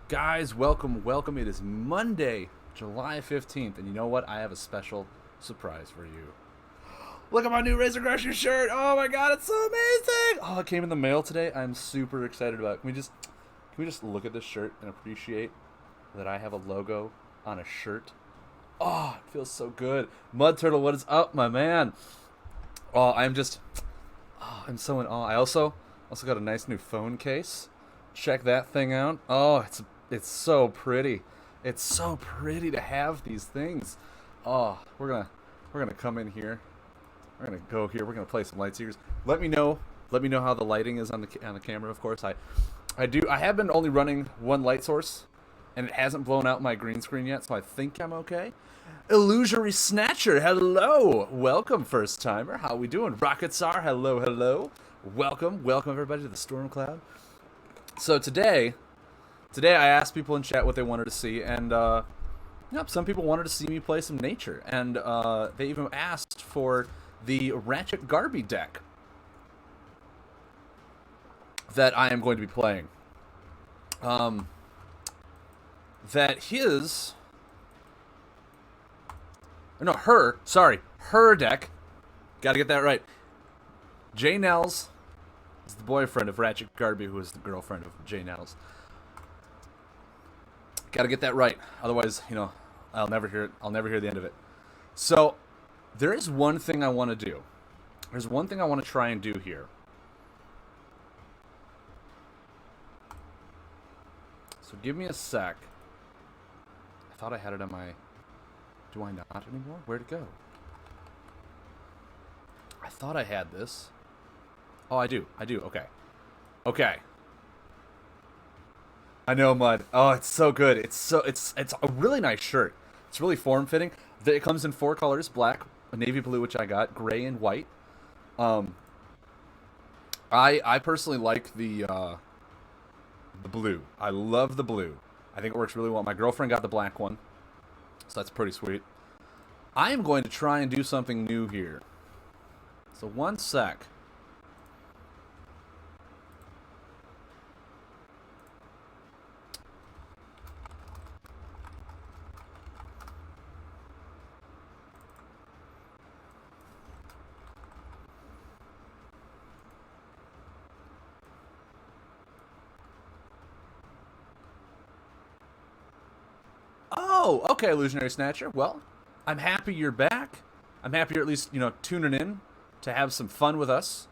Guys, welcome. It is Monday, July 15th, and you know what? I have a special surprise for you. Look at my new Razor Crusher shirt! Oh my god, it's so amazing! Oh, it came in the mail today. I'm super excited about it. Can we just look at this shirt and appreciate that I have a logo on a shirt? Oh, it feels so good. Mud Turtle, what is up, my man? Oh, I'm so in awe. I also got a nice new phone case. Check that thing out. Oh, it's so pretty. It's so pretty to have these things. Oh, we're gonna come in here. We're gonna go here. We're gonna play some Light Seekers. Let me know how the lighting is on the camera. Of course, I have been only running one light source, and it hasn't blown out my green screen yet, so I think I'm okay. Illusory Snatcher, hello, welcome first timer. How we doing? Rocket Czar, hello. Welcome everybody to the Storm Cloud. So today I asked people in chat what they wanted to see, and some people wanted to see me play some nature, and they even asked for the Ratchet Garby deck that I am going to be playing. Her deck. Gotta get that right. Jay Nels is the boyfriend of Ratchet Garby, who is the girlfriend of Jay Nels. Gotta get that right. Otherwise, I'll never hear it. I'll never hear the end of it. So, there is one thing I want to do. There's one thing I want to try and do here. So give me a sec. I thought I had it on my... Do I not anymore? Where'd it go? I thought I had this. Oh, I do. Okay. I know, Mud. Oh, it's so good. It's a really nice shirt. It's really form-fitting. It comes in 4 colors: black, navy blue, which I got, gray, and white. I personally like the blue. I love the blue. I think it works really well. My girlfriend got the black one, so that's pretty sweet. I am going to try and do something new here. So one sec. Oh, okay, Illusionary Snatcher. Well, I'm happy you're back. I'm happy you're at least, tuning in to have some fun with us.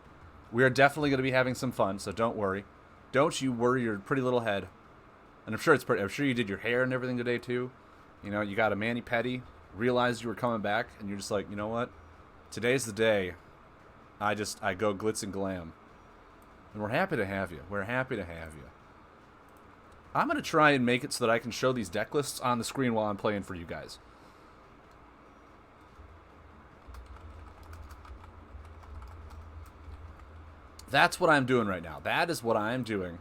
We are definitely going to be having some fun, so don't worry. Don't you worry your pretty little head. And I'm sure it's pretty. I'm sure you did your hair and everything today too. You got a mani-pedi, realized you were coming back, and you're just like, you know what? Today's the day. I go glitz and glam. And we're happy to have you. I'm going to try and make it so that I can show these deck lists on the screen while I'm playing for you guys. That's what I'm doing right now. That is what I'm doing.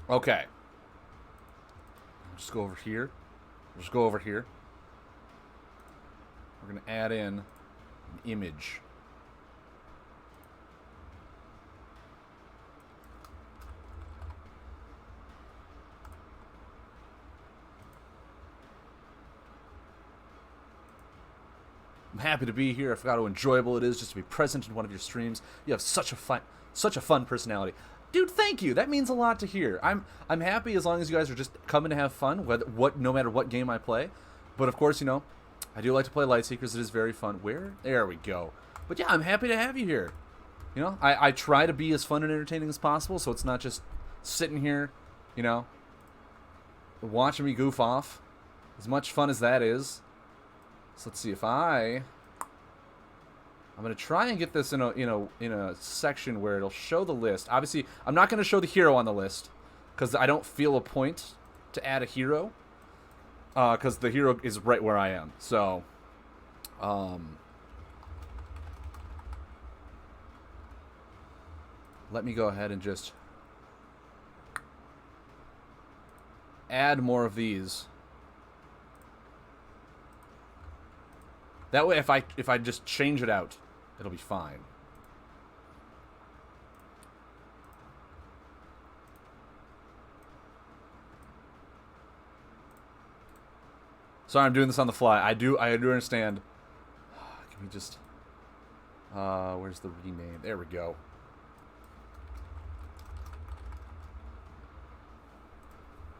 Okay. Just go over here. We're going to add in an image. I'm happy to be here. I forgot how enjoyable it is just to be present in one of your streams. You have such a fun personality. Dude, thank you. That means a lot to hear. I'm happy as long as you guys are just coming to have fun, no matter what game I play. But of course, I do like to play Light Seekers. It is very fun. There we go. But yeah, I'm happy to have you here. I try to be as fun and entertaining as possible, so it's not just sitting here, watching me goof off. As much fun as that is. So let's see if I'm gonna try and get this in a section where it'll show the list. Obviously, I'm not gonna show the hero on the list because I don't feel a point to add a hero because the hero is right where I am. So Let me go ahead and just add more of these. That way, if I just change it out, it'll be fine. Sorry, I'm doing this on the fly. I do understand. Can we just... where's the rename? There we go.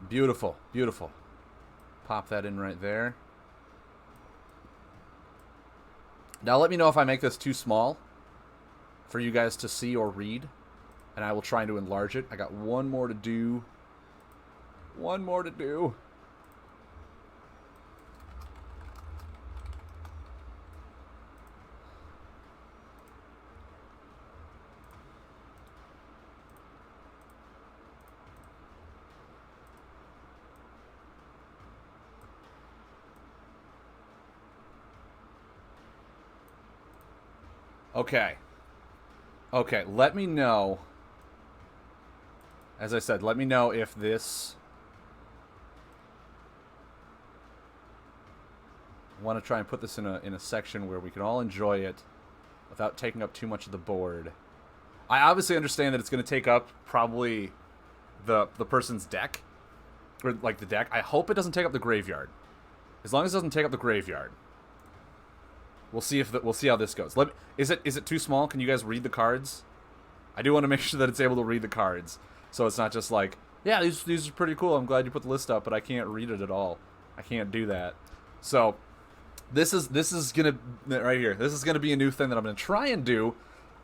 Beautiful, beautiful. Pop that in right there. Now let me know if I make this too small for you guys to see or read, and I will try to enlarge it. I got one more to do. One more to do. Okay. Okay, let me know. As I said, let me know if this... I want to try and put this in a section where we can all enjoy it without taking up too much of the board. I obviously understand that it's going to take up probably the person's deck. Or, like, the deck. I hope it doesn't take up the graveyard. As long as it doesn't take up the graveyard. We'll see if we'll see how this goes. Is it too small? Can you guys read the cards? I do want to make sure that it's able to read the cards, so it's not just like, yeah, these are pretty cool. I'm glad you put the list up, but I can't read it at all. I can't do that. So this is gonna right here. This is gonna be a new thing that I'm gonna try and do,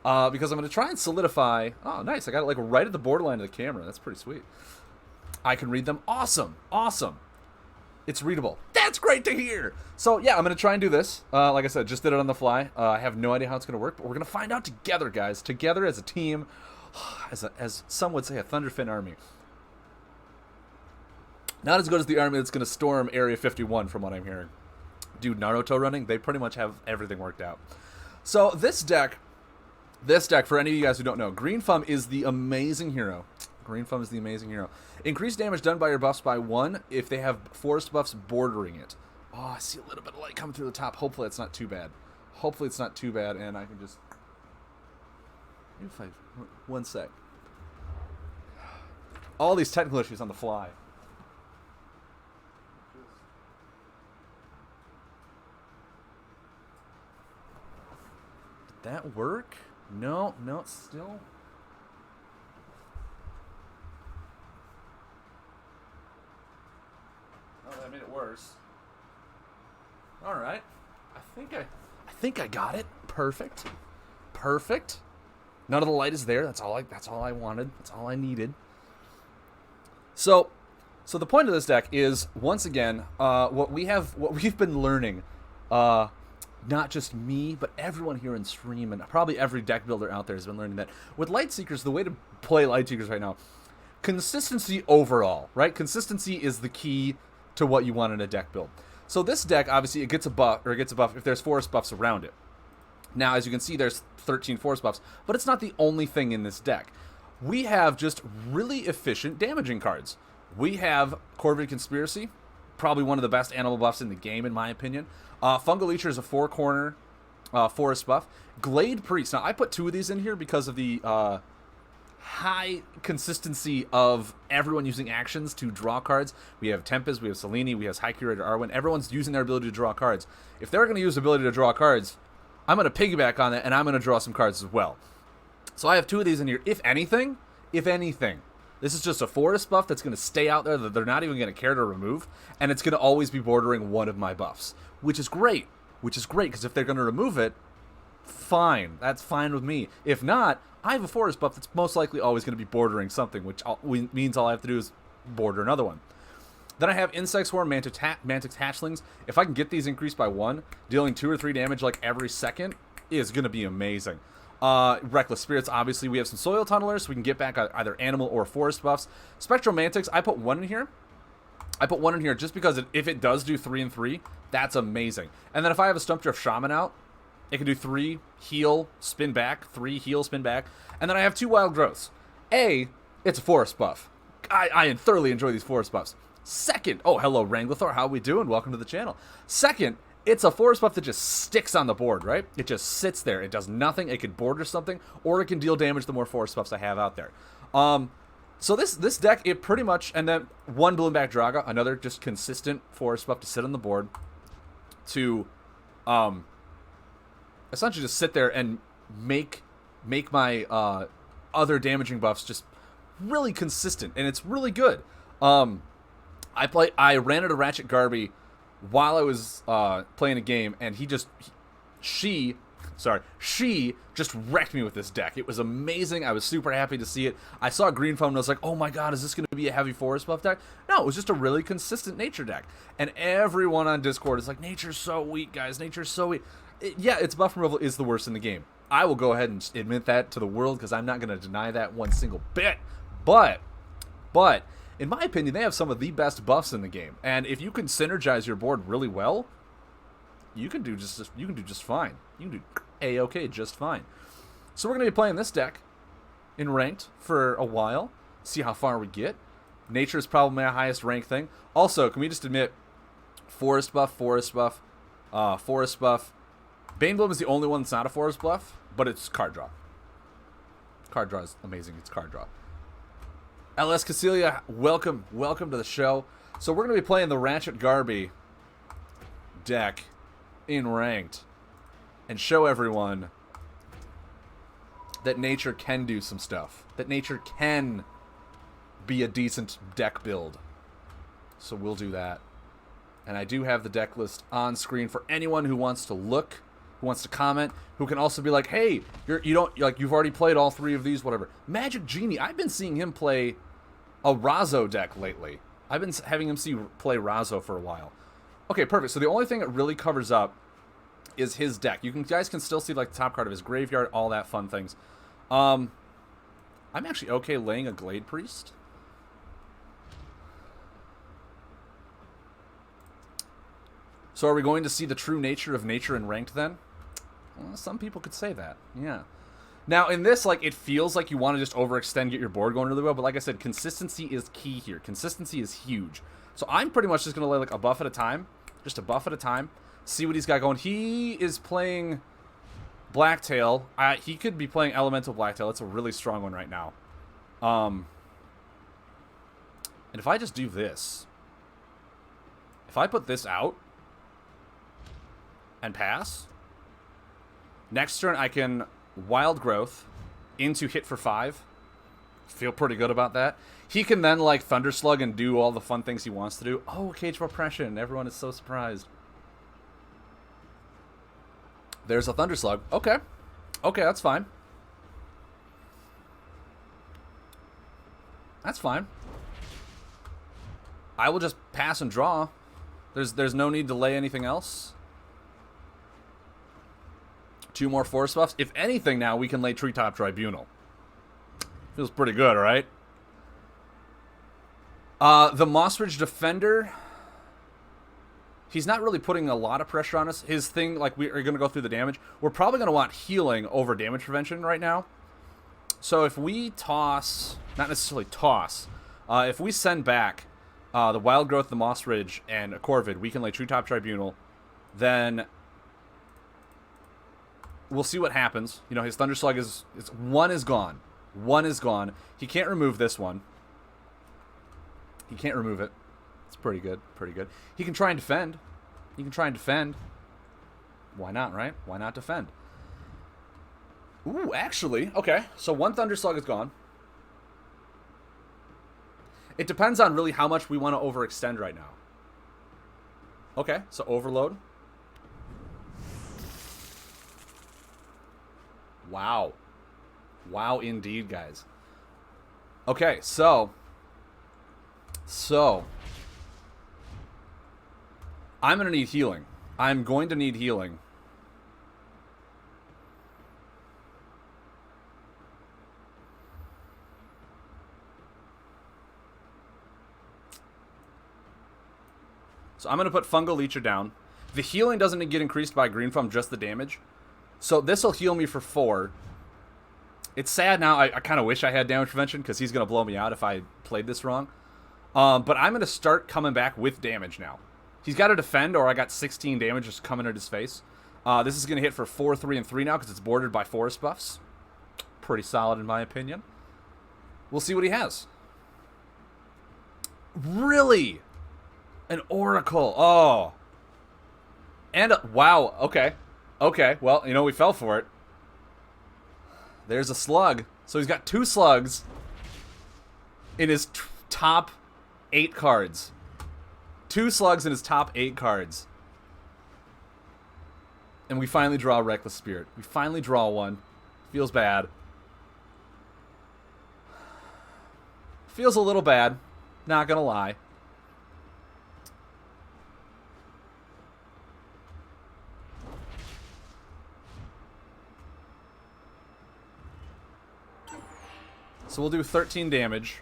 because I'm gonna try and solidify. Oh, nice! I got it like right at the borderline of the camera. That's pretty sweet. I can read them. Awesome, awesome. It's readable. That's great to hear. So yeah, I'm gonna try and do this. Like I said, just did it on the fly. I have no idea how it's gonna work, but we're gonna find out together, guys. Together as a team, as some would say, a Thunderfin army. Not as good as the army that's gonna storm Area 51, from what I'm hearing. Dude, Naruto running, they pretty much have everything worked out. So this deck, for any of you guys who don't know, Green Thumb is the amazing hero. Green Thumb is the amazing hero. Increase damage done by your buffs by 1 if they have forest buffs bordering it. Oh, I see a little bit of light coming through the top. Hopefully it's not too bad. Hopefully it's not too bad, and I can just... One sec. All these technical issues on the fly. Did that work? No, it's still... Oh, that made it worse. All right. I think I got it. Perfect. Perfect. None of the light is there. That's all I wanted. That's all I needed. So the point of this deck is, once again, what we've been learning, not just me, but everyone here in stream, and probably every deck builder out there has been learning that with Lightseekers, the way to play Lightseekers right now, consistency overall, right? Consistency is the key to what you want in a deck build. So this deck, obviously, it gets a buff if there's forest buffs around it. Now, as you can see, there's 13 forest buffs, but it's not the only thing in this deck. We have just really efficient damaging cards. We have Corvid Conspiracy, probably one of the best animal buffs in the game, in my opinion. Fungal Leecher is a 4-corner forest buff. Glade Priest. Now, I put 2 of these in here because of the high consistency of everyone using actions to draw cards. We have Tempest, we have Selene, we have High Curator Arwen. Everyone's using their ability to draw cards. If they're going to use the ability to draw cards, I'm going to piggyback on that, and I'm going to draw some cards as well. So I have 2 of these in here. If anything, this is just a forest buff that's going to stay out there that they're not even going to care to remove, and it's going to always be bordering one of my buffs, which is great, because if they're going to remove it, fine. That's fine with me. If not, I have a forest buff that's most likely always going to be bordering something, which means all I have to do is border another one. Then I have Insect Swarm, Mantic Hatchlings. If I can get these increased by 1, dealing 2 or 3 damage like every second is going to be amazing. Reckless Spirits, obviously. We have some Soil Tunnelers, so we can get back either animal or forest buffs. Spectral Mantics, I put 1 in here. I put one in here just because if it does do 3 and 3, that's amazing. And then if I have a Stump Drift Shaman out, it can do 3 heal, spin back, 3 heal, spin back. And then I have 2 Wild Growths. A, it's a forest buff. I thoroughly enjoy these forest buffs. Second, oh, hello, Wrangler, how we doing? Welcome to the channel. Second, it's a forest buff that just sticks on the board, right? It just sits there. It does nothing. It can border something, or it can deal damage the more forest buffs I have out there. So this deck, it pretty much, and then 1 Bloomback Draga, another just consistent forest buff to sit on the board to essentially just sit there and make my other damaging buffs just really consistent, and it's really good. I ran into Ratchet Garby while I was playing a game, and she just wrecked me with this deck. It was amazing. I was super happy to see it. I saw Green Foam and I was like, oh my god, is this going to be a heavy forest buff deck? No, it was just a really consistent nature deck. And everyone on Discord is like, nature's so weak, guys. Nature's so weak. Yeah, its buff removal is the worst in the game. I will go ahead and admit that to the world because I'm not going to deny that one single bit. But, in my opinion, they have some of the best buffs in the game. And if you can synergize your board really well, you can do just fine. You can do A-okay just fine. So we're going to be playing this deck in ranked for a while. See how far we get. Nature is probably my highest ranked thing. Also, can we just admit, forest buff, forest buff, forest buff. Banebloom is the only one that's not a forest buff, but it's card draw. Card draw is amazing. It's card draw. LS Casilia, welcome to the show. So we're going to be playing the Ratchet Garby deck in ranked and show everyone that nature can do some stuff. That nature can be a decent deck build. So we'll do that. And I do have the deck list on screen for anyone who wants to look, who wants to comment, who can also be like, hey, you've already played all 3 of these, whatever. Magic Genie, I've been seeing him play a Razo deck lately. I've been having him play Razo for a while. Okay, perfect. So the only thing it really covers up is his deck. You guys can still see like the top card of his graveyard, all that fun things. I'm actually okay laying a Glade Priest. So are we going to see the true nature of nature in ranked then? Well, some people could say that, yeah. Now, in this, like, it feels like you want to just overextend, get your board going really well, but like I said, consistency is key here. Consistency is huge. So I'm pretty much just going to lay, like, a buff at a time. Just a buff at a time. See what he's got going. He is playing Blacktail. He could be playing Elemental Blacktail. It's a really strong one right now. And if I just do this, if I put this out and pass, next turn I can Wild Growth into hit for 5. Feel pretty good about that. He can then like Thunder Slug and do all the fun things he wants to do. Oh, Cage of Oppression. Everyone is so surprised. There's a Thunder Slug. Okay. Okay, that's fine. That's fine. I will just pass and draw. There's no need to lay anything else. 2 more force buffs. If anything now, we can lay Treetop Tribunal. Feels pretty good, right? The Mossridge Defender, he's not really putting a lot of pressure on us. His thing, like, we are going to go through the damage. We're probably going to want healing over damage prevention right now. So if we toss, not necessarily toss, if we send back the Wild Growth, the Mossridge, and a Corvid, we can lay Treetop Tribunal. Then we'll see what happens. You know, his Thunder Slug is 1 is gone. 1 is gone. He can't remove this one. He can't remove it. It's pretty good. Pretty good. He can try and defend. He can try and defend. Why not, right? Why not defend? Ooh, actually, okay. So 1 Thunder Slug is gone. It depends on really how much we want to overextend right now. Okay, so Overload. Wow. Wow, indeed, guys. Okay, so I'm going to need healing. I'm going to need healing. So I'm going to put Fungal Leecher down. The healing doesn't get increased by green from just the damage. So this will heal me for 4. It's sad now. I kind of wish I had damage prevention because he's going to blow me out if I played this wrong. But I'm going to start coming back with damage now. He's got to defend, or I got 16 damage just coming at his face. This is going to hit for 4, 3, and 3 now because it's bordered by forest buffs. Pretty solid in my opinion. We'll see what he has. Really? An Oracle. Oh. And wow. Okay. Okay. Well, you know, we fell for it. There's a slug. So he's got 2 slugs in his top 8 cards. 2 slugs in his top 8 cards. And we finally draw a Reckless Spirit. We finally draw one. Feels bad. Feels a little bad. Not gonna lie. So we'll do 13 damage.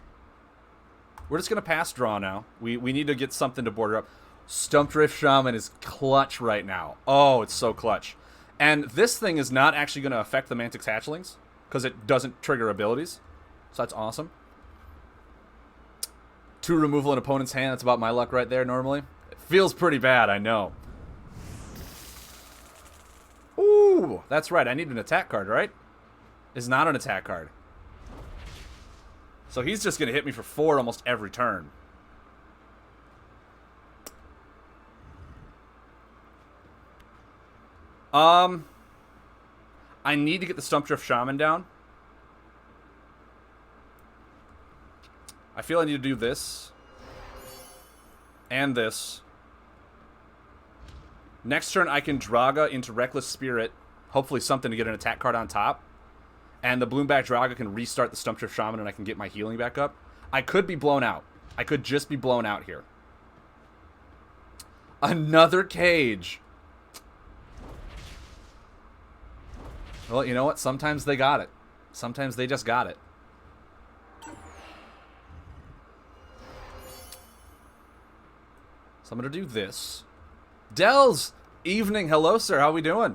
We're just going to pass draw now. We need to get something to border up. Stumpdrift Shaman is clutch right now. Oh, it's so clutch. And this thing is not actually going to affect the Mantic's Hatchlings because it doesn't trigger abilities. So that's awesome. 2 removal in opponent's hand. That's about my luck right there normally. It feels pretty bad, I know. Ooh, that's right. I need an attack card, right? It's not an attack card. So he's just going to hit me for 4 almost every turn. I need to get the Stumpdrift Shaman down. I feel I need to do this. And this. Next turn I can Draga into Reckless Spirit. Hopefully something to get an attack card on top. And the Bloomback Draga can restart the Stumpdrift Shaman and I can get my healing back up. I could be blown out. I could just be blown out here. Another cage. Well, you know what? Sometimes they got it. Sometimes they just got it. So I'm going to do this. Dells! Evening. Hello, sir. How we doing?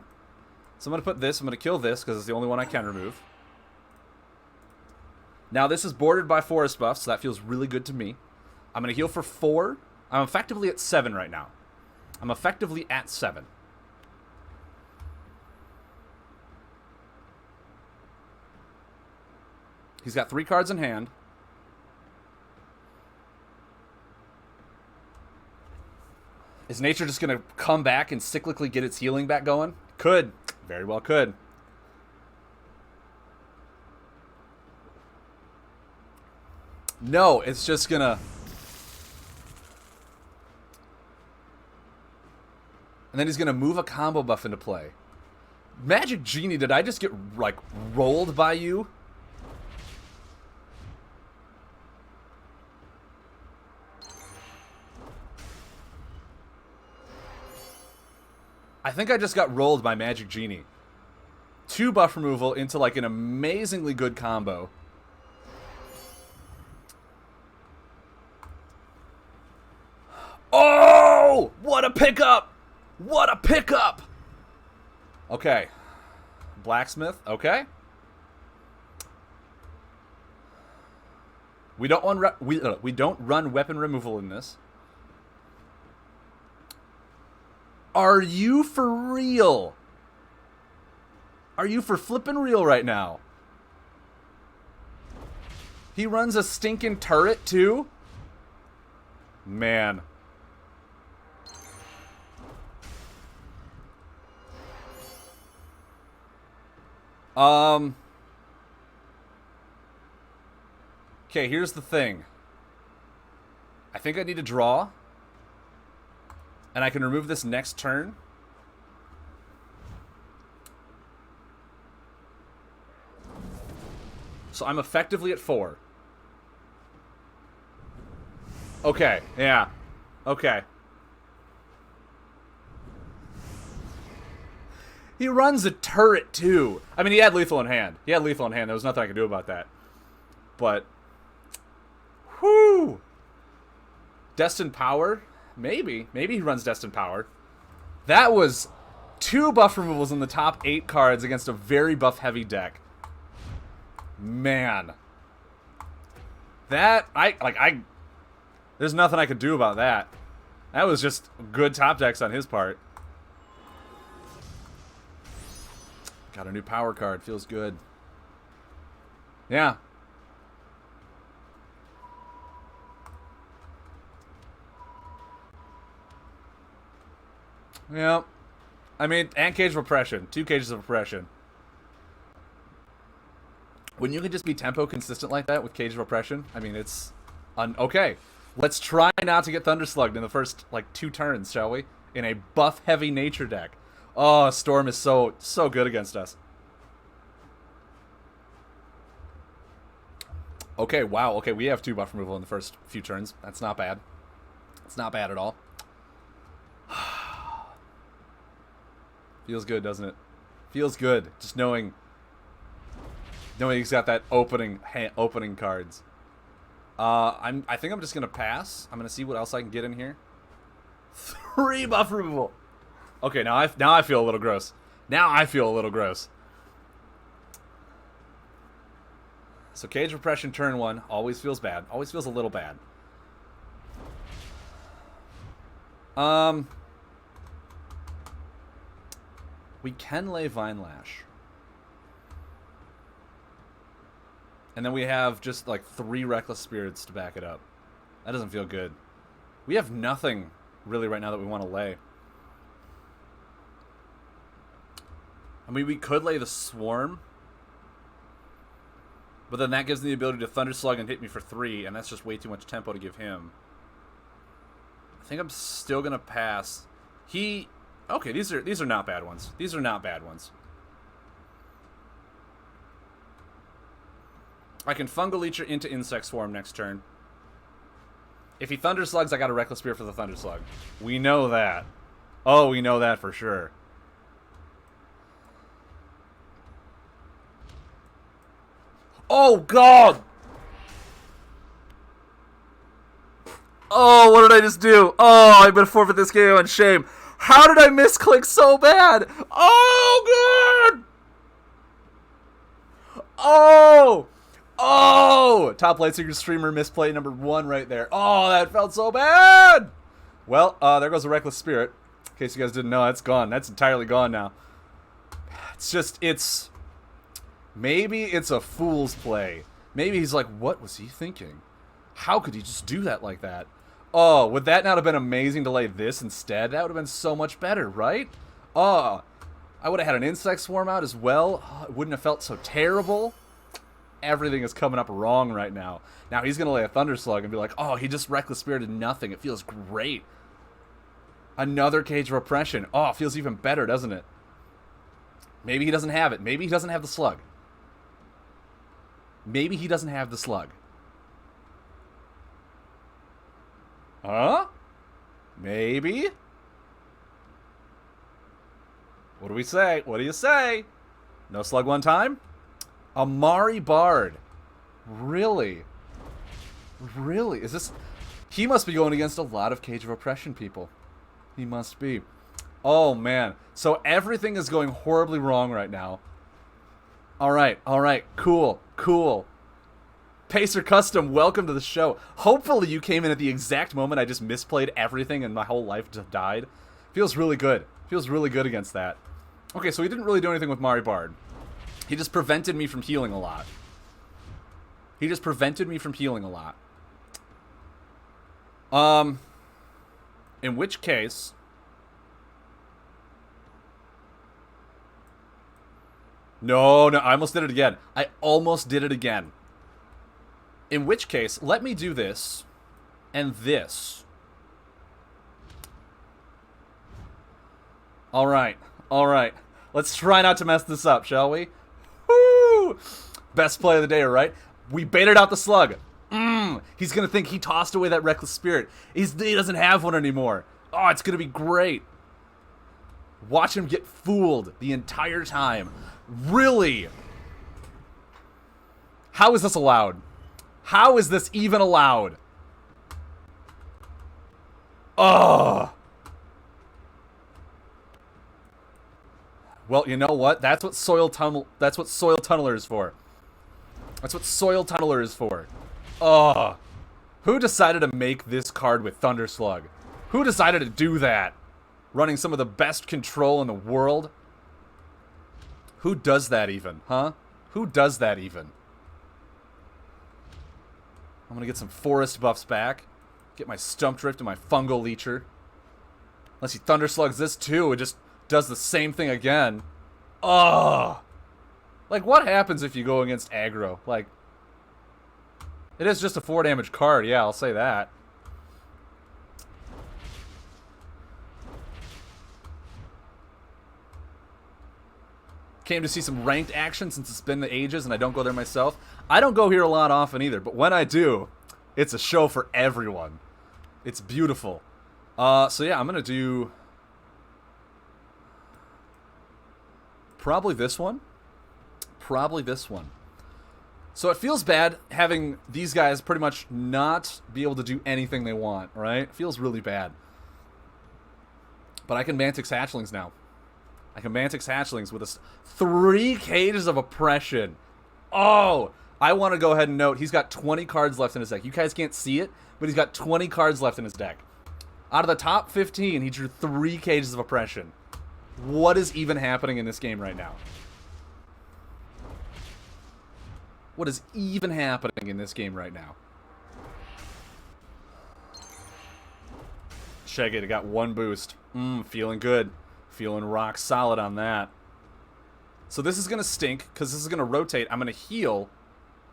So I'm going to put this. I'm going to kill this because it's the only one I can remove. Now, this is bordered by forest buffs, so that feels really good to me. I'm going to heal for 4. I'm effectively at 7 right now. I'm effectively at 7. He's got 3 cards in hand. Is nature just going to come back and cyclically get its healing back going? Could. Very well could. No, it's just going to... And then he's going to move a combo buff into play. Magic Genie, did I just get, like, rolled by you? I think I just got rolled by Magic Genie. 2 buff removal into, like, an amazingly good combo. Oh! What a pickup! What a pickup! Okay. Blacksmith, okay. We don't run weapon removal in this. Are you for real? Are you for flippin' real right now? He runs a stinking turret too? Man. Okay, here's the thing. I think I need to draw. And I can remove this next turn. So I'm effectively at 4. Okay, yeah. Okay. He runs a turret, too. I mean, he had lethal in hand. He had lethal in hand. There was nothing I could do about that. But... Whoo! Destined Power. Maybe he runs Destined Power. That was 2 buff removals in the top 8 cards against a very buff-heavy deck. Man. That, there's nothing I could do about that. That was just good top decks on his part. Got a new power card. Feels good. Yeah. Yeah. I mean, and Cage of Oppression. 2 Cages of Oppression. When you can just be tempo consistent like that with Cage of Oppression, I mean, it's... okay. Let's try not to get Thunderslugged in the first, 2 turns, shall we? In a buff-heavy nature deck. Oh, Storm is so good against us. Okay, wow. Okay, we have 2 buff removal in the first few turns. That's not bad. It's not bad at all. Feels good, doesn't it? Feels good. Just knowing he's got that opening cards. I think I'm just gonna pass. I'm gonna see what else I can get in here. 3 buff removal. Okay, now I feel a little gross. Now I feel a little gross. So Cage of Oppression turn 1 always feels bad. Always feels a little bad. We can lay Vine Lash. And then we have just 3 Reckless Spirits to back it up. That doesn't feel good. We have nothing really right now that we want to lay. I mean, we could lay the Swarm. But then that gives me the ability to Thunder Slug and hit me for 3, and that's just way too much tempo to give him. I think I'm still going to pass. Okay, these are not bad ones. These are not bad ones. I can Fungal Leecher into Insect Swarm next turn. If he Thunder Slugs, I got a Reckless Spear for the Thunder Slug. We know that. Oh, we know that for sure. Oh, God! Oh, what did I just do? Oh, I'm gonna forfeit this game on shame. How did I misclick so bad? Oh, God! Oh! Oh! Top Lightseeker Streamer misplay number 1 right there. Oh, that felt so bad! Well, there goes the Reckless Spirit. In case you guys didn't know, that's gone. That's entirely gone now. Maybe it's a fool's play. Maybe he's like, what was he thinking? How could he just do that like that? Oh, would that not have been amazing to lay this instead? That would have been so much better, right? Oh, I would have had an Insect Swarm out as well. Oh, it wouldn't have felt so terrible. Everything is coming up wrong right now. Now he's going to lay a Thunder Slug and be like, oh, he just Reckless Spirited nothing. It feels great. Another Cage of Oppression. Oh, it feels even better, doesn't it? Maybe he doesn't have it. Maybe he doesn't have the Slug. Maybe he doesn't have the Slug. Huh? Maybe? What do we say? What do you say? No Slug one time? Amari Bard. Really? Really? Is this... He must be going against a lot of Cage of Oppression people. He must be. Oh, man. So everything is going horribly wrong right now. Alright, cool. Pacer Custom, welcome to the show. Hopefully you came in at the exact moment I just misplayed everything and my whole life just died. Feels really good. Feels really good against that. Okay, so he didn't really do anything with Mari Bard. He just prevented me from healing a lot. In which case... No, I almost did it again. In which case, let me do this and this. Alright. Let's try not to mess this up, shall we? Woo! Best play of the day, right? We baited out the Slug. He's gonna think he tossed away that Reckless Spirit. He doesn't have one anymore. Oh, it's gonna be great. Watch him get fooled the entire time. Really? How is this allowed? How is this even allowed? Oh. Well, you know what? That's what soil tunneler is for. That's what soil tunneler is for. Oh. Who decided to make this card with Thunder Slug? Who decided to do that? Running some of the best control in the world? Who does that even, huh? Who does that even? I'm gonna get some forest buffs back. Get my Stump Drift and my Fungal Leecher. Unless he Thunder Slugs this too, it just does the same thing again. Ugh. Like, what happens if you go against aggro? Like, it is just a 4 damage card, yeah, I'll say that. Came to see some ranked action since it's been the ages and I don't go there myself. I don't go here a lot often either, but when I do, it's a show for everyone. It's beautiful. So yeah, I'm gonna do probably this one. Probably this one. So it feels bad having these guys pretty much not be able to do anything they want, right? It feels really bad. But I can Mantic's Hatchlings now. I can Mantic's Hatchlings with 3 Cages of Oppression. Oh! I want to go ahead and note, he's got 20 cards left in his deck. You guys can't see it, but he's got 20 cards left in his deck. Out of the top 15, he drew 3 Cages of Oppression. What is even happening in this game right now? What is even happening in this game right now? Check it, it got 1 boost. Feeling good. Feeling rock solid on that. So this is going to stink, because this is going to rotate. I'm going to heal,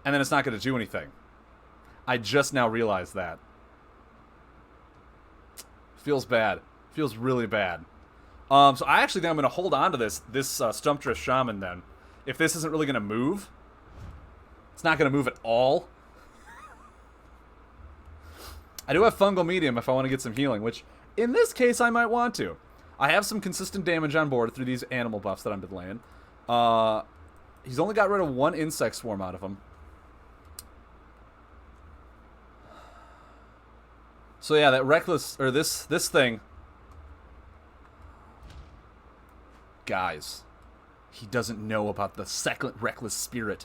and then it's not going to do anything. I just now realized that. Feels bad. Feels really bad. So I actually think I'm going to hold on to this Stump Drift Shaman then. If this isn't really going to move, it's not going to move at all. I do have Fungal Medium if I want to get some healing, which in this case I might want to. I have some consistent damage on board through these animal buffs that I've been laying. He's only got rid of 1 Insect Swarm out of him. So yeah, that Reckless, or this thing. Guys, he doesn't know about the second Reckless Spirit.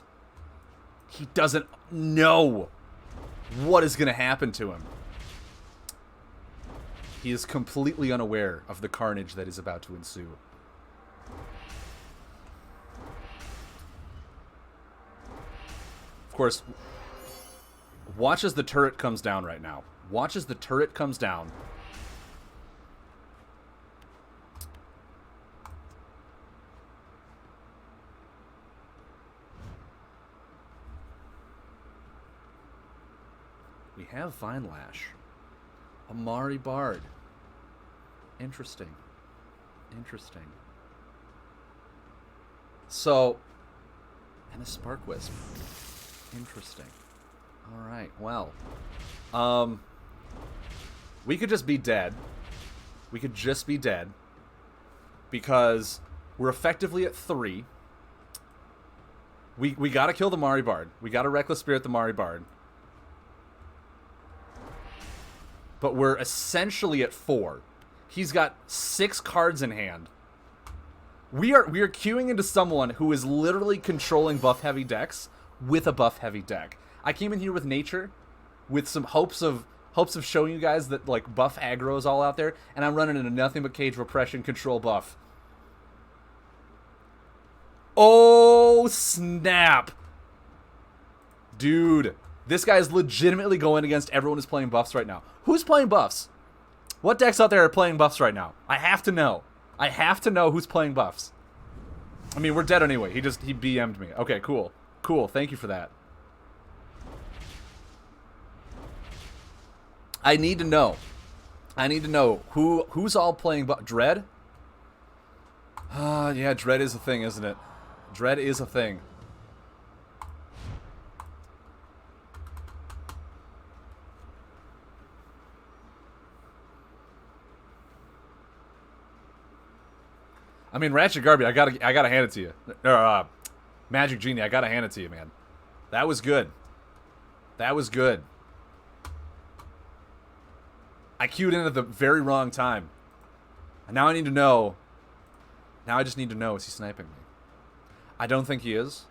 He doesn't know what is going to happen to him. He is completely unaware of the carnage that is about to ensue. Of course, watch as the turret comes down right now. Watch as the turret comes down. We have Vine Lash. Amari Bard. Interesting. Interesting. So, and a Spark Wisp. Interesting. Alright, well. We could just be dead. We could just be dead. Because we're effectively at 3. We gotta kill the Mari Bard. We gotta Reckless Spirit the Mari Bard. But we're essentially at 4. He's got 6 cards in hand. We are queuing into someone who is literally controlling buff-heavy decks with a buff-heavy deck. I came in here with Nature, with some hopes of showing you guys that like buff aggro is all out there, and I'm running into nothing but Cage Repression control buff. Oh snap, dude! This guy's legitimately going against everyone who's playing buffs right now. Who's playing buffs? What decks out there are playing buffs right now? I have to know. I have to know who's playing buffs. I mean, we're dead anyway. He BM'd me. Okay, cool. Cool, thank you for that. I need to know. I need to know who's all playing Dread? Yeah, Dread is a thing, isn't it? Dread is a thing. I mean, Ratchet Garby, I gotta hand it to you. Magic Genie, I gotta hand it to you, man. That was good. That was good. I queued in at the very wrong time. And now I need to know. Now I just need to know, is he sniping me? I don't think he is.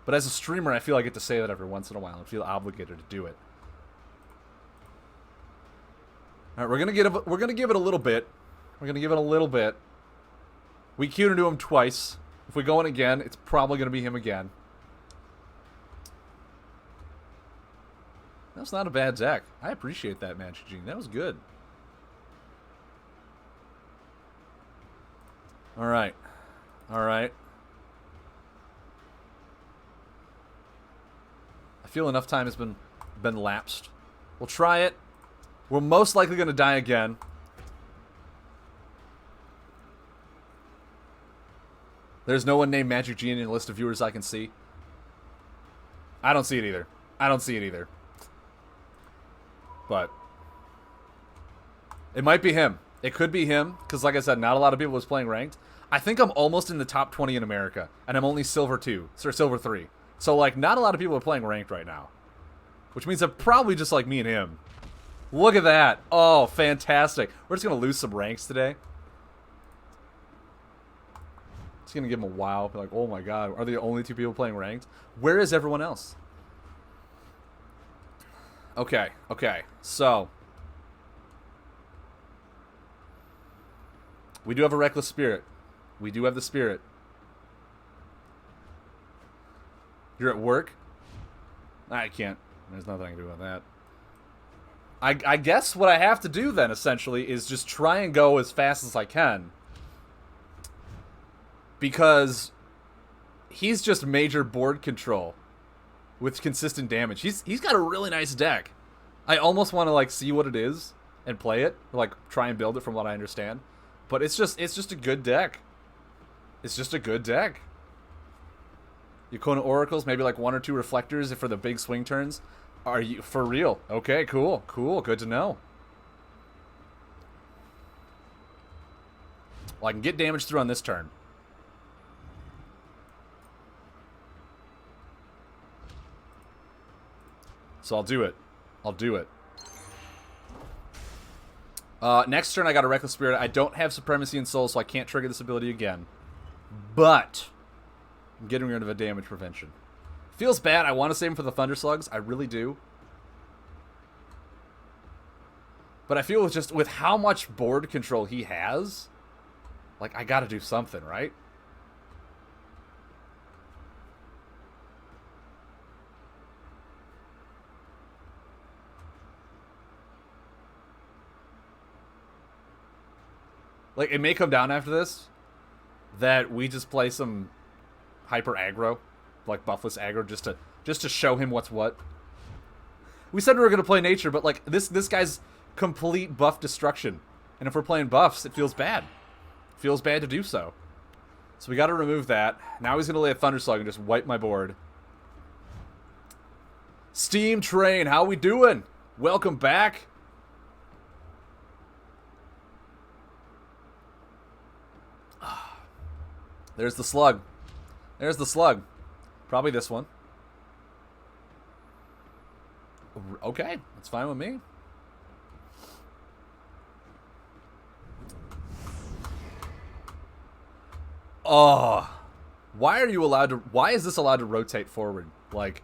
But as a streamer, I feel I get to say that every once in a while and feel obligated to do it. All right, we're gonna give it a little bit. We're gonna give it a little bit. We queued into him twice. If we go in again, it's probably gonna be him again. That's not a bad deck. I appreciate that, Magic Gene. That was good. All right. All right. I feel enough time has been lapsed. We'll try it. We're most likely going to die again. There's no one named Magic Gene in the list of viewers I can see. I don't see it either. I don't see it either. But it might be him. It could be him, because like I said, not a lot of people was playing ranked. I think I'm almost in the top 20 in America, and I'm only silver 2, or silver 3. So, like, not a lot of people are playing ranked right now. Which means they're probably just like me and him. Look at that. Oh, fantastic. We're just going to lose some ranks today. Just going to give them a wow. Be like, oh my god, are they the only 2 people playing ranked? Where is everyone else? Okay, okay. So, we do have a Reckless Spirit. We do have the Spirit. You're at work? I can't. There's nothing I can do about that. I guess what I have to do then, essentially, is just try and go as fast as I can. Because he's just major board control with consistent damage. He's got a really nice deck. I almost want to, like, see what it is and play it. Like, try and build it from what I understand. But it's just a good deck. It's just a good deck. Yukona Oracles, maybe like 1 or 2 Reflectors for the big swing turns. Are you for real? Okay, cool, cool, good to know. Well, I can get damage through on this turn. So I'll do it. I'll do it. Next turn I got a Reckless Spirit. I don't have Supremacy in Soul, so I can't trigger this ability again. But I'm getting rid of a damage prevention. Feels bad. I want to save him for the Thunder Slugs. I really do. But I feel with how much board control he has, like, I gotta do something, right? Like, it may come down after this that we just play some hyper aggro, like buffless aggro, just to show him what's what. We said we were gonna play nature, but like this guy's complete buff destruction, and if we're playing buffs, it feels bad. It feels bad to do so. So we got to remove that. Now he's gonna lay a Thunderslug and just wipe my board. Steam Train, how we doing? Welcome back. There's the slug. There's the slug. Probably this one. Okay, that's fine with me. Oh, why are you allowed to? Why is this allowed to rotate forward? Like,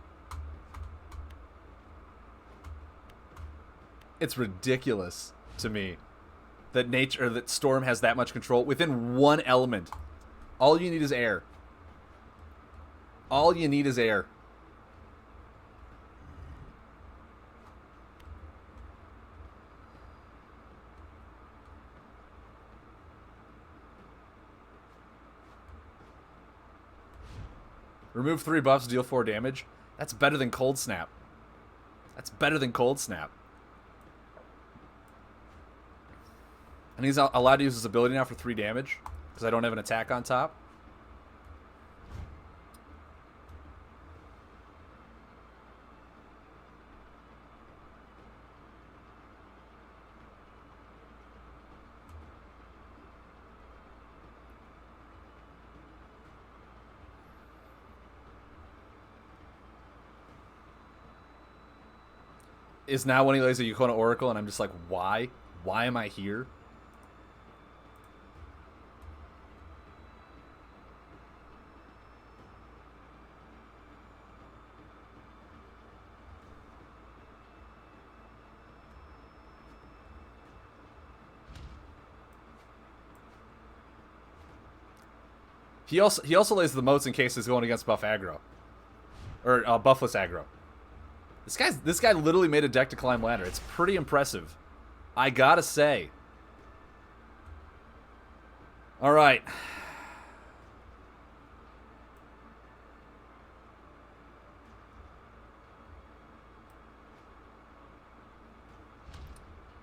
it's ridiculous to me that that Storm has that much control within one element. All you need is air. All you need is air. Remove 3 buffs, deal 4 damage. That's better than Cold Snap. That's better than Cold Snap. And he's allowed to use his ability now for 3 damage, because I don't have an attack on top. Is now when he lays a Yukona Oracle, and I'm just like, why? Why am I here? He also lays the moats in case he's going against buff aggro. Or buffless aggro. This guy literally made a deck to climb ladder. It's pretty impressive. I gotta say. Alright.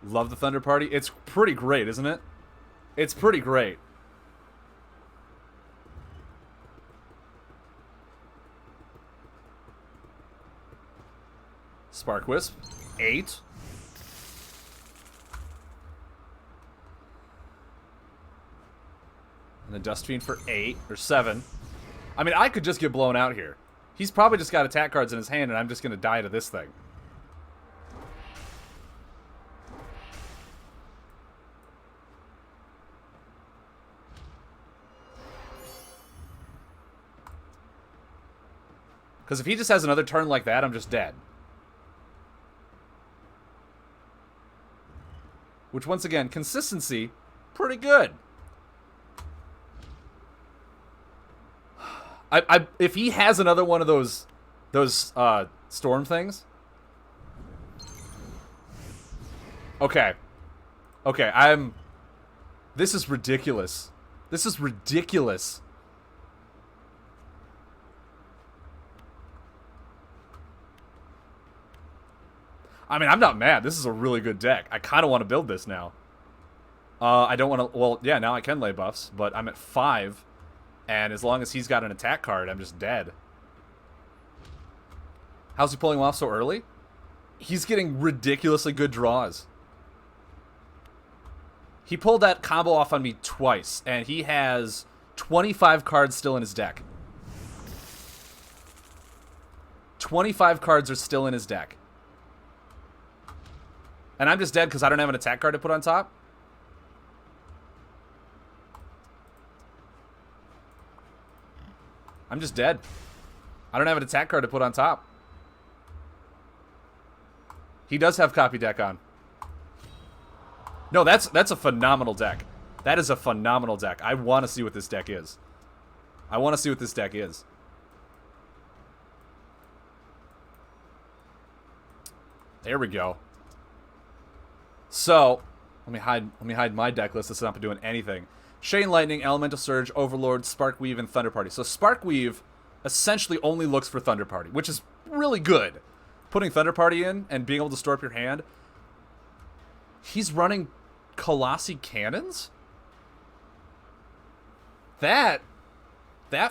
Love the Thunder Party. It's pretty great, isn't it? It's pretty great. Spark Wisp. 8. And the Dust Fiend for 8 or 7. I mean, I could just get blown out here. He's probably just got attack cards in his hand, and I'm just going to die to this thing. Because if he just has another turn like that, I'm just dead. Which, once again, consistency, pretty good. If he has another one of those storm things. Okay. Okay, this is ridiculous. This is ridiculous. I mean, I'm not mad. This is a really good deck. I kind of want to build this now. I don't want to... Well, yeah, now I can lay buffs, but I'm at 5. And as long as he's got an attack card, I'm just dead. How's he pulling him off so early? He's getting ridiculously good draws. He pulled that combo off on me twice, and he has 25 cards still in his deck. 25 cards are still in his deck. And I'm just dead because I don't have an attack card to put on top. I'm just dead. I don't have an attack card to put on top. He does have copy deck on. No, that's a phenomenal deck. That is a phenomenal deck. I want to see what this deck is. I want to see what this deck is. There we go. So, let me hide my deck list. It's not doing anything. Chain Lightning, Elemental Surge, Overlord, Sparkweave, and Thunder Party. So Sparkweave essentially only looks for Thunder Party, which is really good. Putting Thunder Party in and being able to store up your hand. He's running Colossi Cannons? That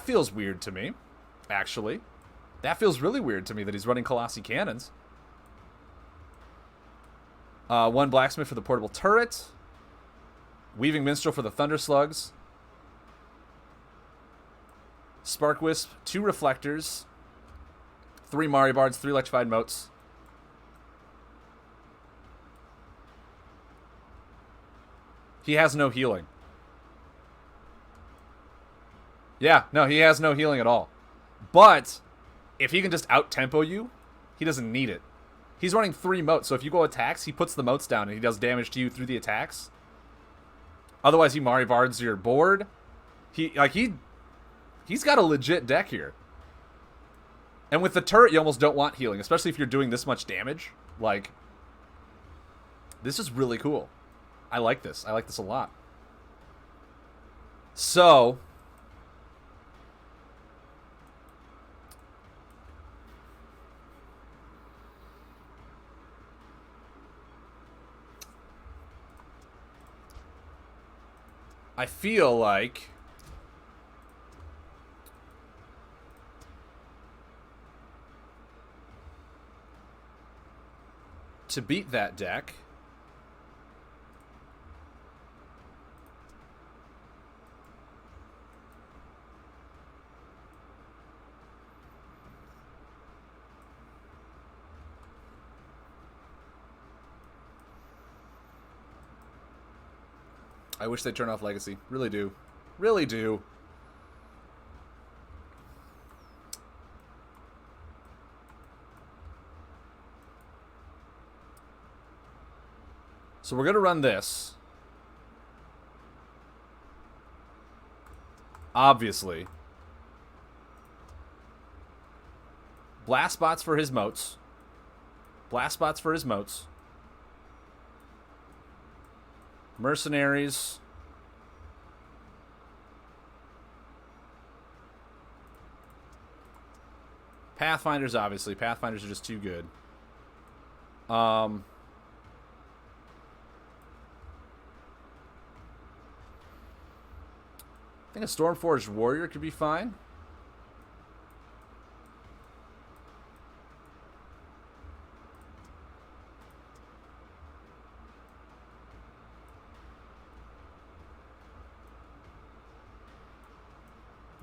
feels weird to me, actually. That feels really weird to me that he's running Colossi Cannons. 1 Blacksmith for the portable turret. Weaving Minstrel for the Thunder Slugs. Spark Wisp, 2 Reflectors. 3 Mari Bards, 3 Electrified Motes. He has no healing. Yeah, no, he has no healing at all. But if he can just out-tempo you, he doesn't need it. He's running 3 motes, so if you go attacks, he puts the motes down and he does damage to you through the attacks. Otherwise, he Mari Bards your board. He's got a legit deck here. And with the turret, you almost don't want healing, especially if you're doing this much damage. Like, this is really cool. I like this. I like this a lot. So, I feel like to beat that deck, I wish they'd turn off Legacy. Really do. Really do. So we're going to run this. Obviously. Blast bots for his moats. Blast bots for his moats. Mercenaries. Pathfinders, obviously. Pathfinders are just too good. I think a Stormforged Warrior could be fine.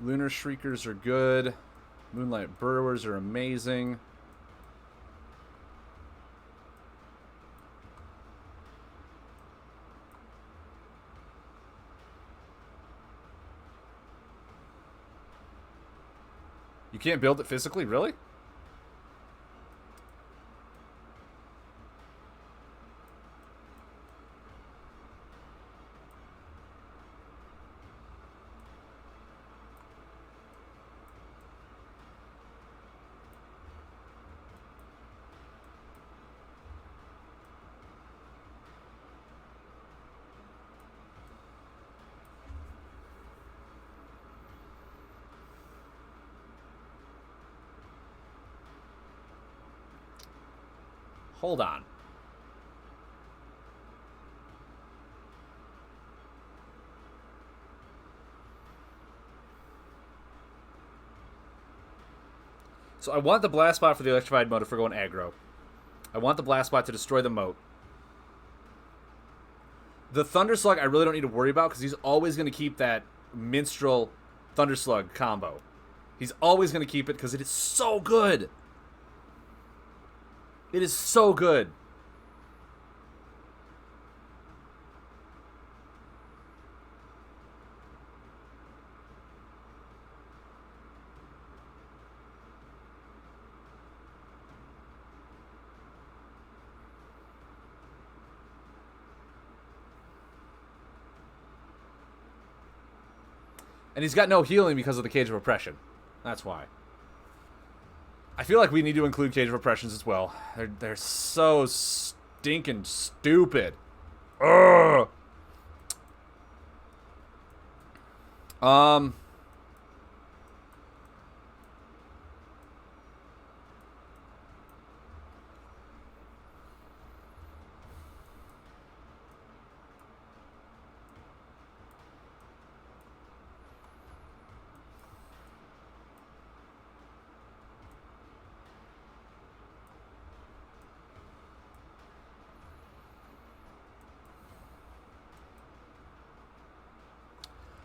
Lunar Shriekers are good. Moonlight Burrowers are amazing. You can't build it physically? Really? Hold on. So I want the blast bot for the electrified moat if we're going aggro. I want the blast bot to destroy the moat. The Thunderslug I really don't need to worry about because he's always going to keep that Minstrel Thunderslug combo. He's always going to keep it because it is so good. It is so good. And he's got no healing because of the Cage of Oppression. That's why. I feel like we need to include Cage of Oppressions as well. They're so stinking stupid. Ugh.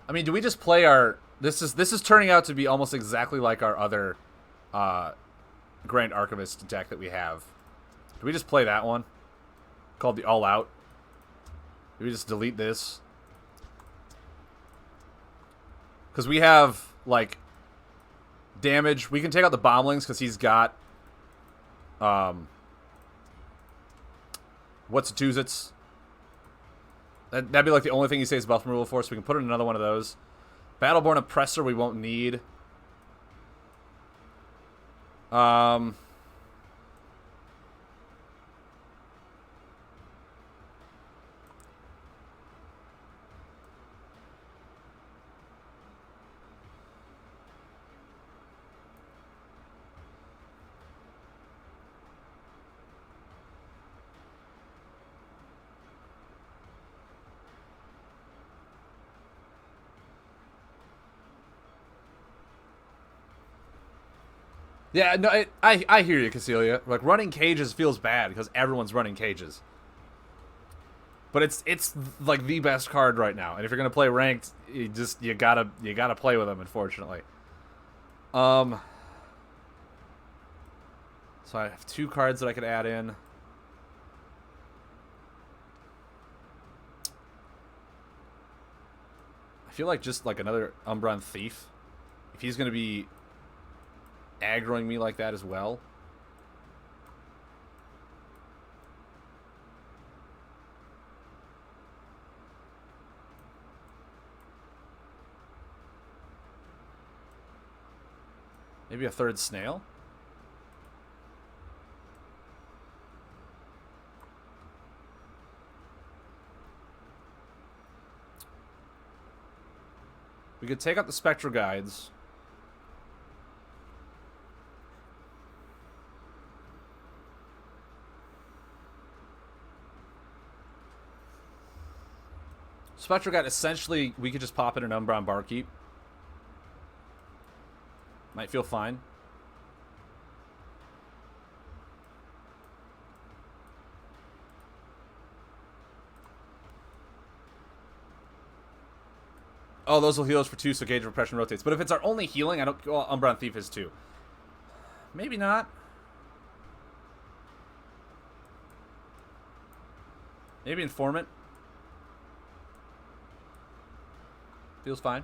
I mean, do we just play our... This is turning out to be almost exactly like our other Grand Archivist deck that we have. Do we just play that one? Called the All Out? Do we just delete this? Because we have, like, damage. We can take out the Bomblings because he's got... What's a Two-Zits? That'd be like the only thing he saves buff removal for, so we can put in another one of those. Battleborn Oppressor we won't need. Yeah, no, I hear you, Cassilia. Like, running cages feels bad because everyone's running cages. But it's like the best card right now. And if you're gonna play ranked, you gotta play with them, unfortunately. So I have 2 cards that I could add in. feel like just like another Umbron Thief, if he's going to be aggroing me like that as well. Maybe a third snail? We could take out the Spectral Guides. Spectral Guide, essentially, we could just pop in an Umbron Barkeep. Might feel fine. Oh, those will heal us for 2, so Gauge of Repression rotates. But if it's our only healing, I don't... Well, Umbron Thief is 2. Maybe not. Maybe Informant. Feels fine.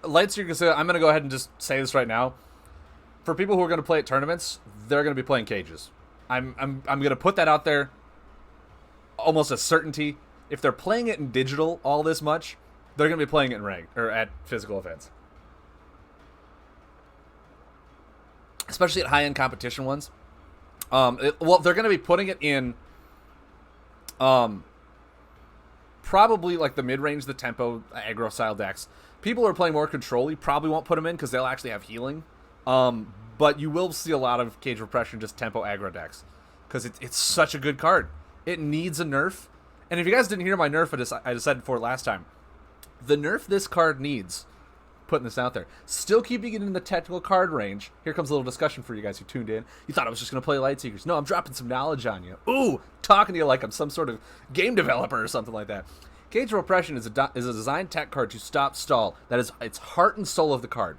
Lightseeker, I'm going to go ahead and just say this right now. For people who are going to play at tournaments, they're going to be playing cages. I'm going to put that out there almost a certainty. If they're playing it in digital all this much, they're going to be playing it in rank or at physical events. Especially at high-end competition ones. Well, they're going to be putting it in probably like the mid-range, the tempo, aggro style decks. People who are playing more control, you probably won't put them in because they'll actually have healing. But you will see a lot of Cage Repression just tempo aggro decks because it's such a good card. It needs a nerf. And if you guys didn't hear my nerf I decided for it last time, the nerf this card needs, putting this out there, still keeping it in the technical card range. Here comes a little discussion for you guys who tuned in. You thought I was just going to play Lightseekers. No, I'm dropping some knowledge on you. Ooh, talking to you like I'm some sort of game developer or something like that. Cage Repression is a design tech card to stop stall. That is its heart and soul of the card.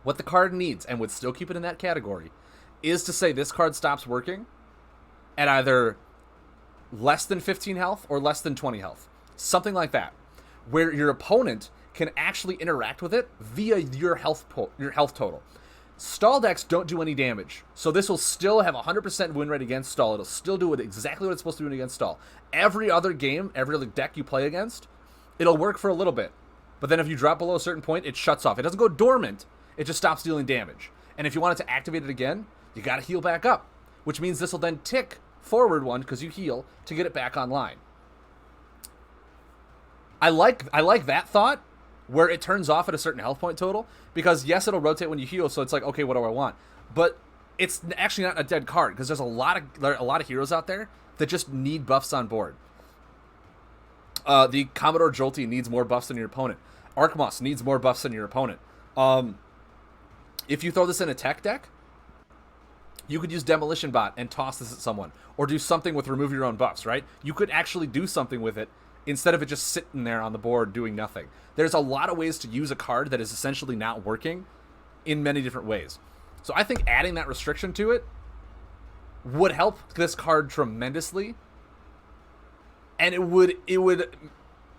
What the card needs, and would still keep it in that category, is to say this card stops working at either less than 15 health or less than 20 health. Something like that. Where your opponent can actually interact with it via your health total. Stall decks don't do any damage, so this will still have 100% win rate against stall. It'll still do exactly what it's supposed to do against stall. Every other game, every other deck you play against, it'll work for a little bit. But then if you drop below a certain point, it shuts off. It doesn't go dormant, it just stops dealing damage. And if you want it to activate it again, you gotta heal back up. Which means this will then tick forward one, because you heal, to get it back online. I like that thought, where it turns off at a certain health point total, because yes, it'll rotate when you heal, so it's like, okay, what do I want? But it's actually not a dead card, because there's a lot of heroes out there that just need buffs on board. The Commodore Jolty needs more buffs than your opponent. Arkmoss needs more buffs than your opponent. If you throw this in a tech deck, you could use Demolition Bot and toss this at someone, or do something with remove your own buffs, right? You could actually do something with it instead of it just sitting there on the board doing nothing. There's a lot of ways to use a card that is essentially not working in many different ways. So I think adding that restriction to it would help this card tremendously, and it would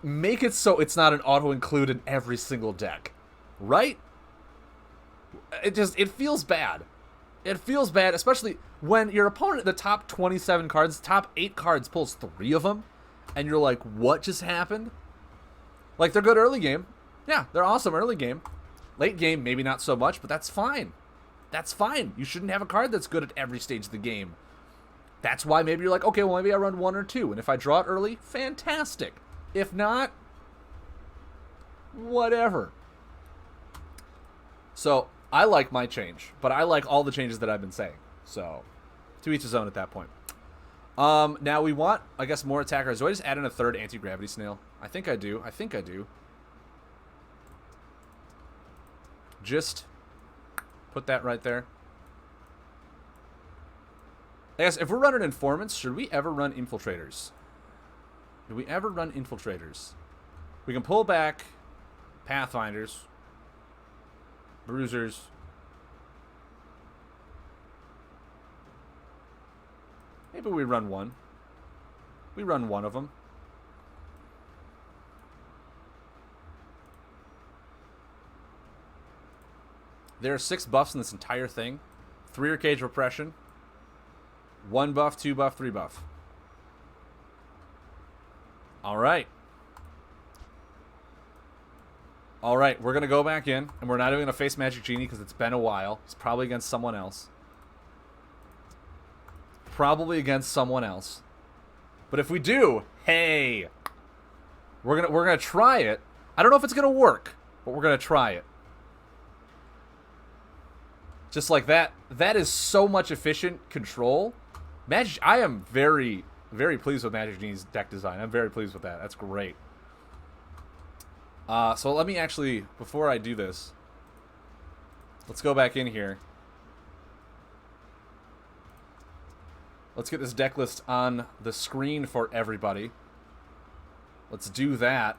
make it so it's not an auto-include in every single deck, right? It feels bad. It feels bad, especially when your opponent, the top 27 cards, top 8 cards, pulls 3 of them, and you're like, what just happened? Like, they're good early game. Yeah, they're awesome early game. Late game, maybe not so much, but that's fine. That's fine. You shouldn't have a card that's good at every stage of the game. That's why maybe you're like, okay, well, maybe I run 1 or 2, and if I draw it early, fantastic. If not, whatever. So, I like my change, but I like all the changes that I've been saying. So, to each his own at that point. Now we want, I guess, more attackers. Do I just add in a third anti-gravity snail? I think I do. Just Put that right there. I guess if we're running informants, should we ever run infiltrators? Do we ever run infiltrators? We can pull back pathfinders, bruisers. Maybe we run one. We run one of them. There are 6 buffs in this entire thing. 3 are cage repression. 1 buff, 2 buff, 3 buff. Alright. Alright, we're going to go back in. And we're not even going to face Magic Genie because it's been a while. It's probably against someone else. Probably against someone else. But if we do, hey, we're gonna try it. I don't know if it's gonna work, but we're gonna try it. Just like that. That is so much efficient control. I am very, very pleased with Magic Genie's deck design. I'm very pleased with that. That's great. So let me actually, before I do this, let's go back in here. Let's get this deck list on the screen for everybody. Let's do that.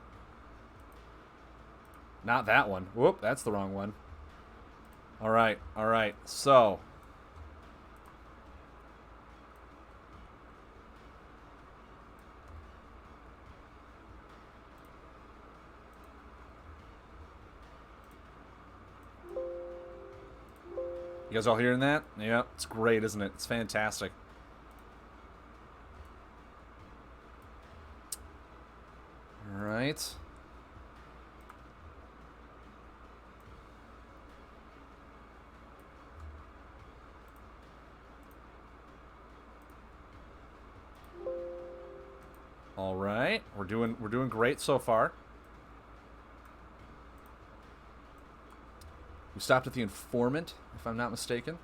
Not that one. Whoop, that's the wrong one. Alright, alright. So. You guys all hearing that? Yeah, it's great, isn't it? It's fantastic. Alright. Alright. We're doing great so far. We stopped at the informant, if I'm not mistaken.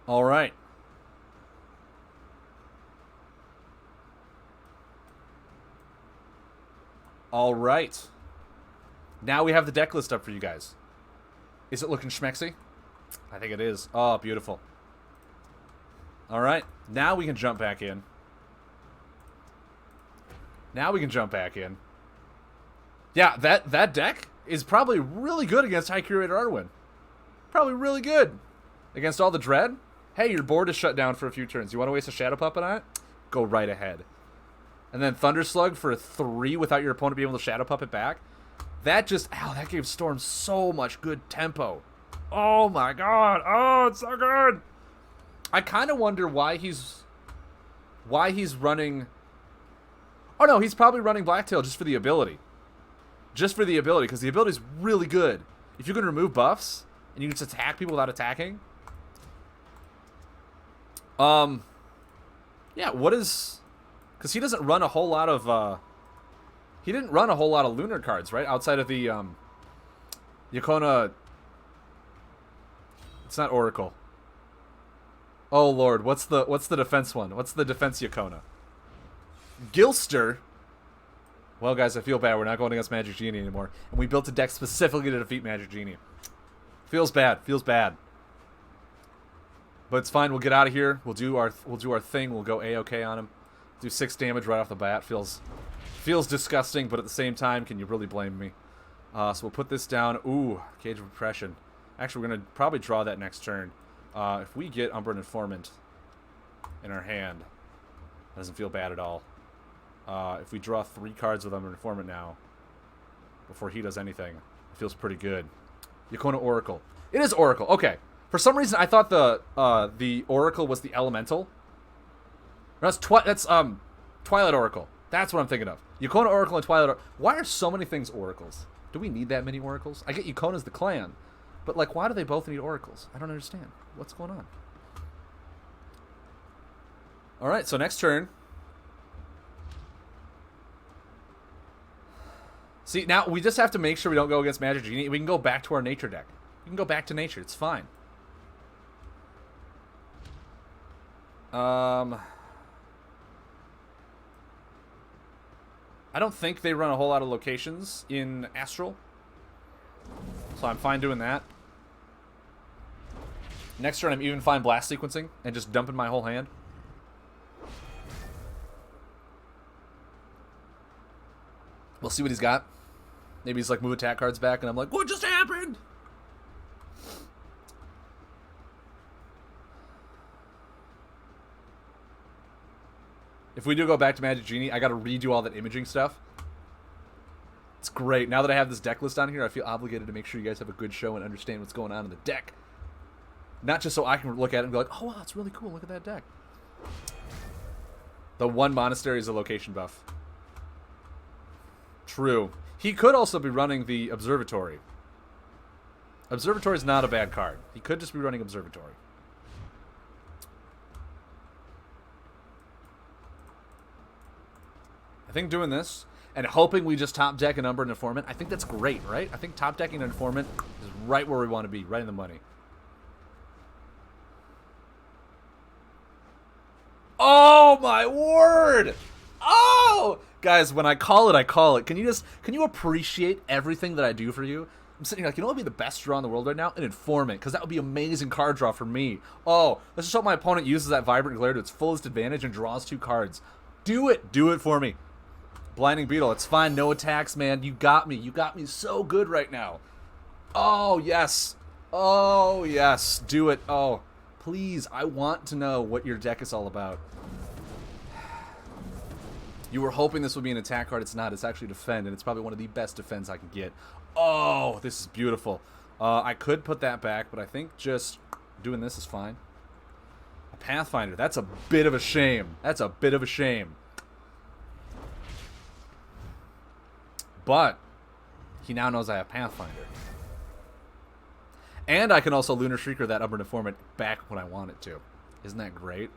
All right. All right. Now we have the deck list up for you guys. Is it looking schmexy? I think it is. Oh, beautiful. All right. Now we can jump back in. Now we can jump back in. Yeah, that deck is probably really good against High Curator Arwen. Probably really good. Against all the Dread. Hey, your board is shut down for a few turns. You want to waste a Shadow Puppet on it? Go right ahead. And then Thunder Slug for 3 without your opponent being able to Shadow Puppet back. That just... Ow, that gave Storm so much good tempo. Oh my god. Oh, it's so good. I kind of wonder why he's running... Oh no, he's probably running Blacktail just for the ability. Just for the ability, because the ability is really good. If you can remove buffs, and you can just attack people without attacking... Yeah, what is... Because he doesn't run a whole lot of, he didn't run a whole lot of Lunar cards, right? Outside of the, Yakona... It's not Oracle. Oh, Lord, what's the defense one? What's the defense Yakona? Gilster? Well, guys, I feel bad. We're not going against Magic Genie anymore. And we built a deck specifically to defeat Magic Genie. Feels bad. Feels bad. But it's fine. We'll get out of here. We'll do our thing. We'll go A-OK on him. Do 6 damage right off the bat. Feels disgusting, but at the same time, can you really blame me? So we'll put this down. Ooh, Cage of Repression. Actually, we're going to probably draw that next turn. If we get Umbran Informant in our hand, that doesn't feel bad at all. If we draw 3 cards with Umbran Informant now, before he does anything, it feels pretty good. Yakona Oracle. It is Oracle. Okay. For some reason, I thought the Oracle was the Elemental. That's Twilight Oracle. That's what I'm thinking of. Yakona Oracle and Twilight Oracle. Why are so many things Oracles? Do we need that many Oracles? I get Yakona's the clan. But, like, why do they both need Oracles? I don't understand. What's going on? Alright, so next turn. See, now we just have to make sure we don't go against Magic Genie. We can go back to our nature deck. We can go back to nature. It's fine. I don't think they run a whole lot of locations in Astral, so I'm fine doing that. Next turn, I'm even fine blast sequencing and just dumping my whole hand. We'll see what he's got. Maybe he's like, move attack cards back, and I'm like, what just happened? If we do go back to Magic Genie, I gotta redo all that imaging stuff. It's great. Now that I have this deck list on here, I feel obligated to make sure you guys have a good show and understand what's going on in the deck. Not just so I can look at it and be like, oh wow, it's really cool, look at that deck. The one monastery is a location buff. True. He could also be running the Observatory. Observatory is not a bad card. He could just be running Observatory. I think doing this and hoping we just top deck an Umbran Informant, I think that's great, right? I think top decking an Informant is right where we want to be, right in the money. Oh my word! Oh! Guys, when I call it, I call it. Can you appreciate everything that I do for you? I'm sitting here like, you know what would be the best draw in the world right now? An Informant, because that would be amazing card draw for me. Oh, let's just hope my opponent uses that Vibrant Glare to its fullest advantage and draws 2 cards. Do it! Do it for me. Blinding Beetle, it's fine. No attacks, man. You got me. You got me so good right now. Oh, yes. Oh, yes. Do it. Oh, please. I want to know what your deck is all about. You were hoping this would be an attack card. It's not. It's actually defend, and it's probably one of the best defends I can get. Oh, this is beautiful. I could put that back, but I think just doing this is fine. A Pathfinder. That's a bit of a shame. That's a bit of a shame. But he now knows I have Pathfinder. And I can also Lunar Shrieker that Umbran Informant back when I want it to. Isn't that great?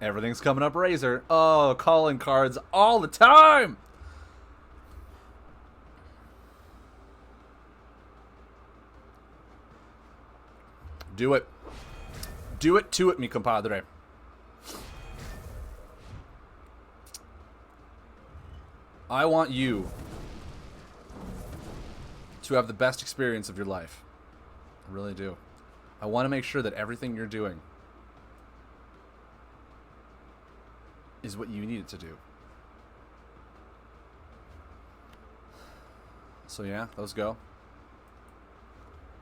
Everything's coming up Razor. Oh, calling cards all the time! Do it. Do it to it, mi compadre. I want you to have the best experience of your life. I really do. I want to make sure that everything you're doing is what you need it to do. So yeah, those go.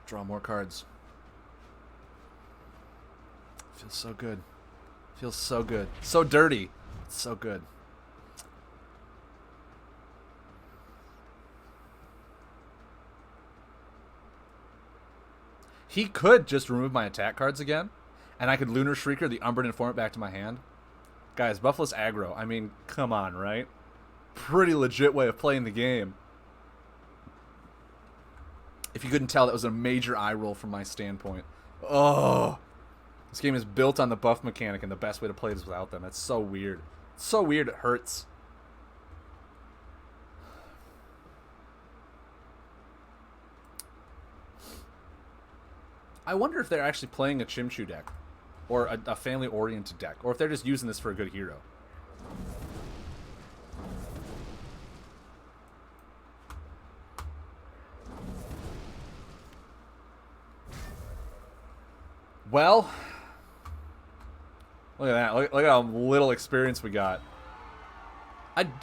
Draw more cards. Feels so good. Feels so good. So dirty. It's so good. He could just remove my attack cards again, and I could Lunar Shrieker the Umbran Informant back to my hand. Guys, Buffalo's aggro. I mean, come on, right? Pretty legit way of playing the game. If you couldn't tell, that was a major eye roll from my standpoint. Oh, this game is built on the buff mechanic, and the best way to play it is without them. That's so weird. It's so weird, it hurts. I wonder if they're actually playing a Chimchu deck, or a family-oriented deck, or if they're just using this for a good hero. Well, look at that. Look at how little experience we got.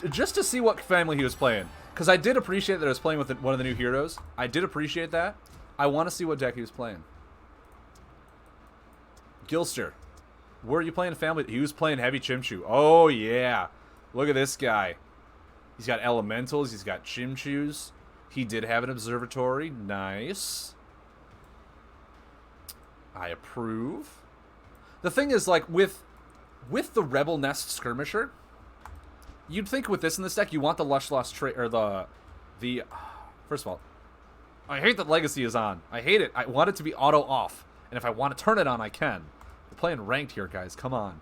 Just to see what family he was playing, because I did appreciate that I was playing with one of the new heroes. I did appreciate that. I want to see what deck he was playing. Gilster, where are you playing family? He was playing heavy Chimchu. Oh, yeah. Look at this guy. He's got elementals. He's got Chimchus. He did have an observatory. Nice. I approve. The thing is, like, with the Rebel Nest Skirmisher, you'd think with this in this deck, you want the Lush Lost trait, or the first of all, I hate that Legacy is on. I hate it. I want it to be auto off. And if I want to turn it on, I can. We're playing ranked here, guys. Come on.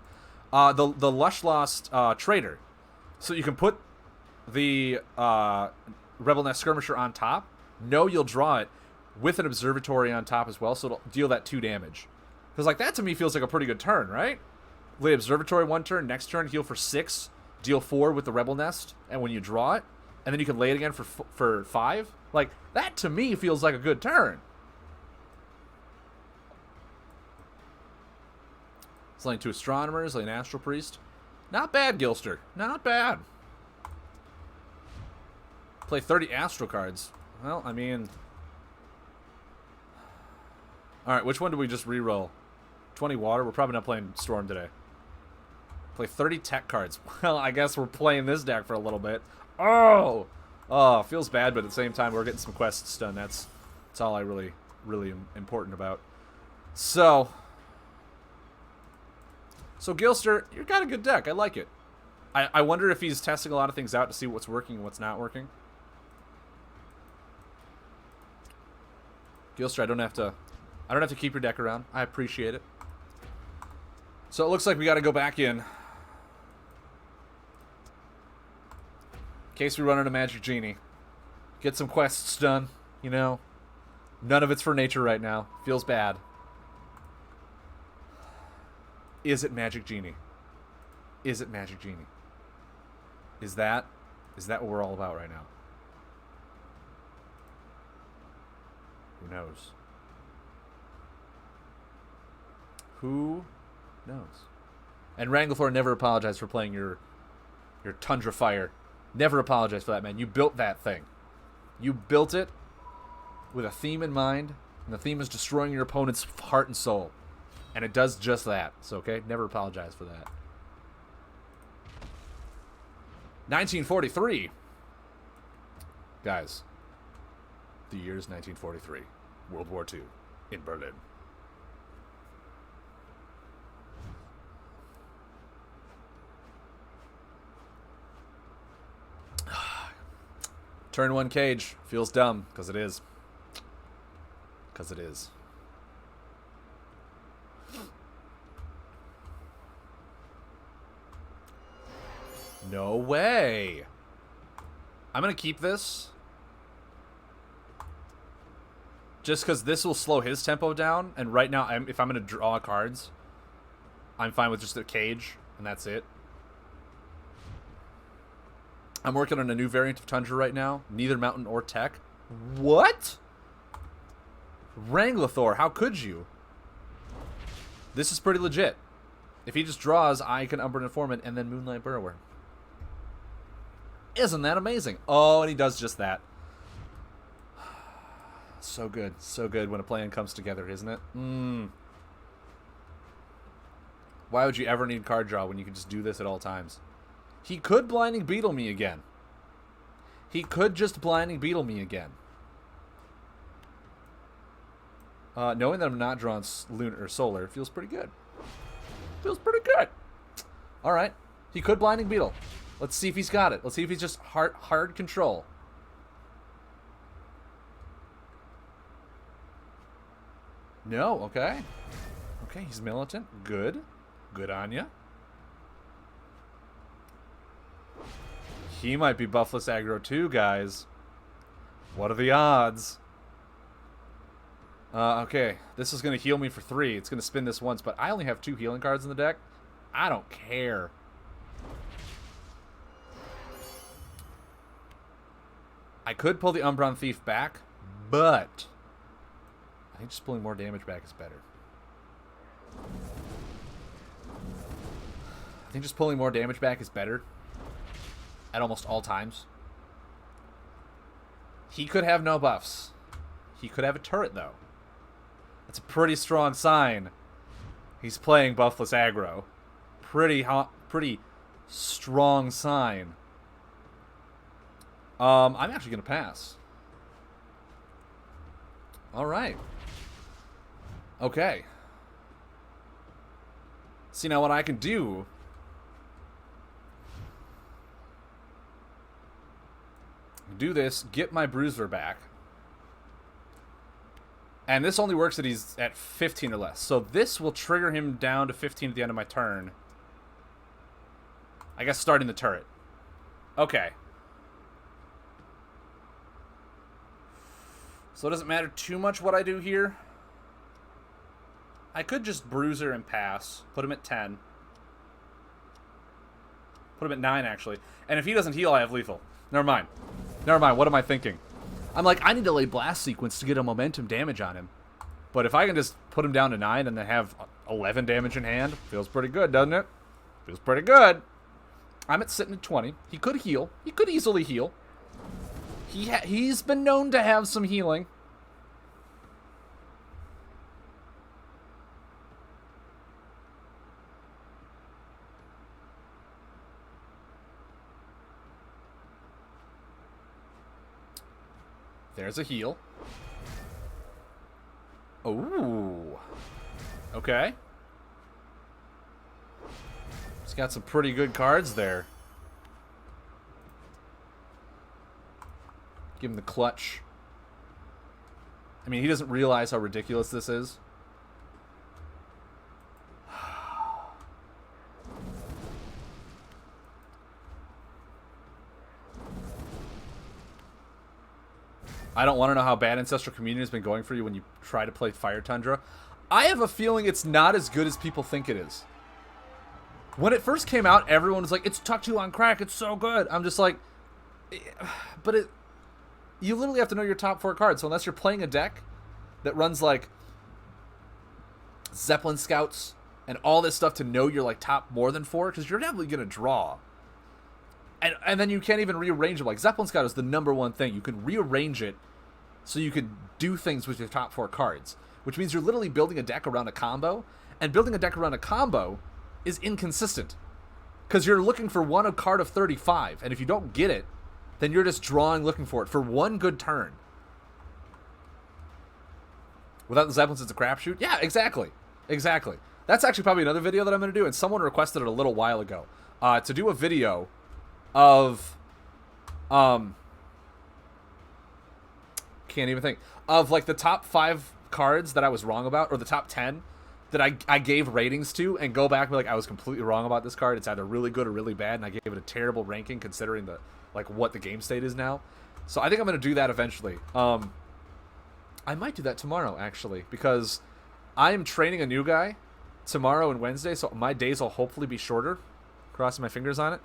The Lush Lost Trader. So you can put the Rebel Nest Skirmisher on top. Know you'll draw it. with an observatory on top as well, so it'll deal that 2 damage. Because, like, that to me feels like a pretty good turn, right? Lay observatory 1 turn, next turn heal for 6, deal 4 with the rebel nest, and when you draw it, and then you can lay it again for 5. Like, that to me feels like a good turn. Slaying 2 astronomers, slaying astral priest. Not bad, Gilster. Not bad. Play 30 astral cards. Well, I mean... Alright, which one do we just reroll? 20 water? We're probably not playing Storm today. Play 30 tech cards. Well, I guess we're playing this deck for a little bit. Oh! Oh, feels bad, but at the same time, we're getting some quests done. That's all I really am important about. So Gilster, you got a good deck. I like it. I wonder if he's testing a lot of things out to see what's working and what's not working. Gilster, I don't have to keep your deck around. I appreciate it. So it looks like we got to go back in case we run into Magic Genie. Get some quests done, you know. None of it's for nature right now. Feels bad. Is it Magic Genie? Is it Magic Genie? Is that what we're all about right now? Who knows? Who knows? And Wranglethor, never apologize for playing your Tundra Fire. Never apologize for that, man. You built that thing. You built it with a theme in mind, and the theme is destroying your opponent's heart and soul. And it does just that. So, okay? Never apologize for that. 1943. Guys, the year's 1943. World War II in Berlin. Turn 1 cage. Feels dumb, because it is. Because it is. No way. I'm going to keep this. Just because this will slow his tempo down. And right now, if I'm going to draw cards, I'm fine with just a cage. And that's it. I'm working on a new variant of Tundra right now. Neither mountain or tech. What? Wranglethor, how could you? This is pretty legit. If he just draws, I can Umbran Informant and then Moonlight Burrower. Isn't that amazing? Oh, and he does just that. So good. So good when a plan comes together, isn't it? Why would you ever need card draw when you can just do this at all times? He could Blinding Beetle me again. He could just Blinding Beetle me again. Knowing that I'm not drawing lunar or solar feels pretty good. Feels pretty good. All right. He could Blinding Beetle. Let's see if he's got it. Let's see if he's just hard control. No, okay. Okay, he's militant. Good. Good on ya. He might be buffless aggro too, guys. What are the odds? Okay. This is going to heal me for 3. It's going to spin this once, but I only have 2 healing cards in the deck. I don't care. I could pull the Umbran Thief back, but I think just pulling more damage back is better. I think just pulling more damage back is better at almost all times. He could have no buffs. He could have a turret, though. That's a pretty strong sign. He's playing buffless aggro. Pretty strong sign. I'm actually going to pass. All right. Okay. See, now what I can do... do this, get my Bruiser back. And this only works that he's at 15 or less. So this will trigger him down to 15 at the end of my turn. I guess starting the turret. Okay. So it doesn't matter too much what I do here. I could just Bruiser and pass. Put him at 10. Put him at 9, actually. And if he doesn't heal, I have lethal. Never mind. Never mind. What am I thinking? I'm like, I need to lay Blast Sequence to get a momentum damage on him. But if I can just put him down to 9 and then have 11 damage in hand, feels pretty good, doesn't it? Feels pretty good. I'm sitting at 20. He could heal. He could easily heal. He's been known to have some healing. There's a heal. Ooh. Okay. He's got some pretty good cards there. Give him the clutch. I mean, he doesn't realize how ridiculous this is. I don't want to know how bad Ancestral Communion has been going for you when you try to play Fire Tundra. I have a feeling it's not as good as people think it is. When it first came out, everyone was like, it's Tuck 2 on crack, it's so good. I'm just like, but you literally have to know your top 4 cards. So unless you're playing a deck that runs like Zeppelin Scouts and all this stuff to know your like top more than 4, because you're definitely going to draw. And then you can't even rearrange them. Like, Zeppelin Scout is the #1 thing. You can rearrange it so you can do things with your top 4 cards. Which means you're literally building a deck around a combo. And building a deck around a combo is inconsistent. Because you're looking for a card of 35. And if you don't get it, then you're just drawing looking for it for one good turn. Without the Zeppelins, it's a crapshoot? Yeah, exactly. Exactly. That's actually probably another video that I'm going to do. And someone requested it a little while ago. To do a video of can't even think of like the top 5 cards that I was wrong about, or the top 10 that I gave ratings to, and go back and be like, I was completely wrong about this card. It's either really good or really bad, and I gave it a terrible ranking considering the like what the game state is now. So I think I'm gonna do that eventually. I might do that tomorrow actually, because I am training a new guy tomorrow and Wednesday, so my days will hopefully be shorter. Crossing my fingers on it.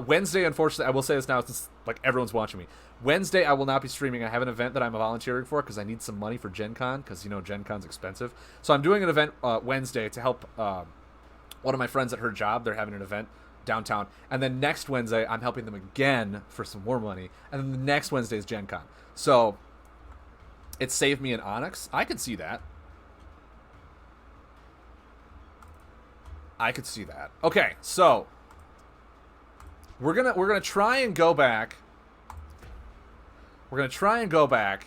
Wednesday, unfortunately, I will say this now since like everyone's watching me. Wednesday, I will not be streaming. I have an event that I'm volunteering for because I need some money for Gen Con, because, you know, Gen Con's expensive. So I'm doing an event Wednesday to help one of my friends at her job. They're having an event downtown. And then next Wednesday, I'm helping them again for some more money. And then the next Wednesday is Gen Con. So it saved me an Onyx. I could see that. I could see that. Okay, so we're gonna try and go back. We're gonna try and go back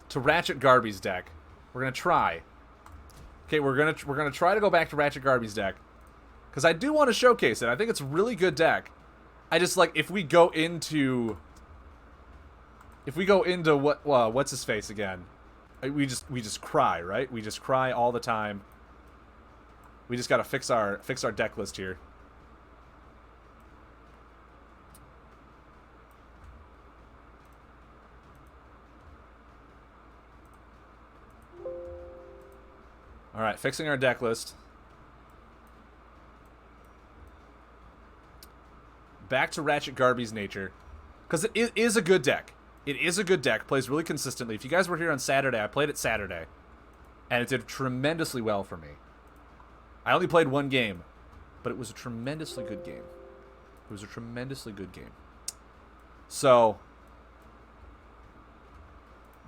to Ratchet Garby's deck. We're gonna try. Okay, we're gonna try to go back to Ratchet Garby's deck, because I do want to showcase it. I think it's a really good deck. I just like if we go into what's his face again? We just cry, right? We just cry all the time. We just gotta fix our deck list here. All right, fixing our deck list. Back to Ratchet Garby's Nature, because it is a good deck. It is a good deck. Plays really consistently. If you guys were here on Saturday, I played it Saturday, and it did tremendously well for me. I only played one game, but it was a tremendously good game. It was a tremendously good game. So,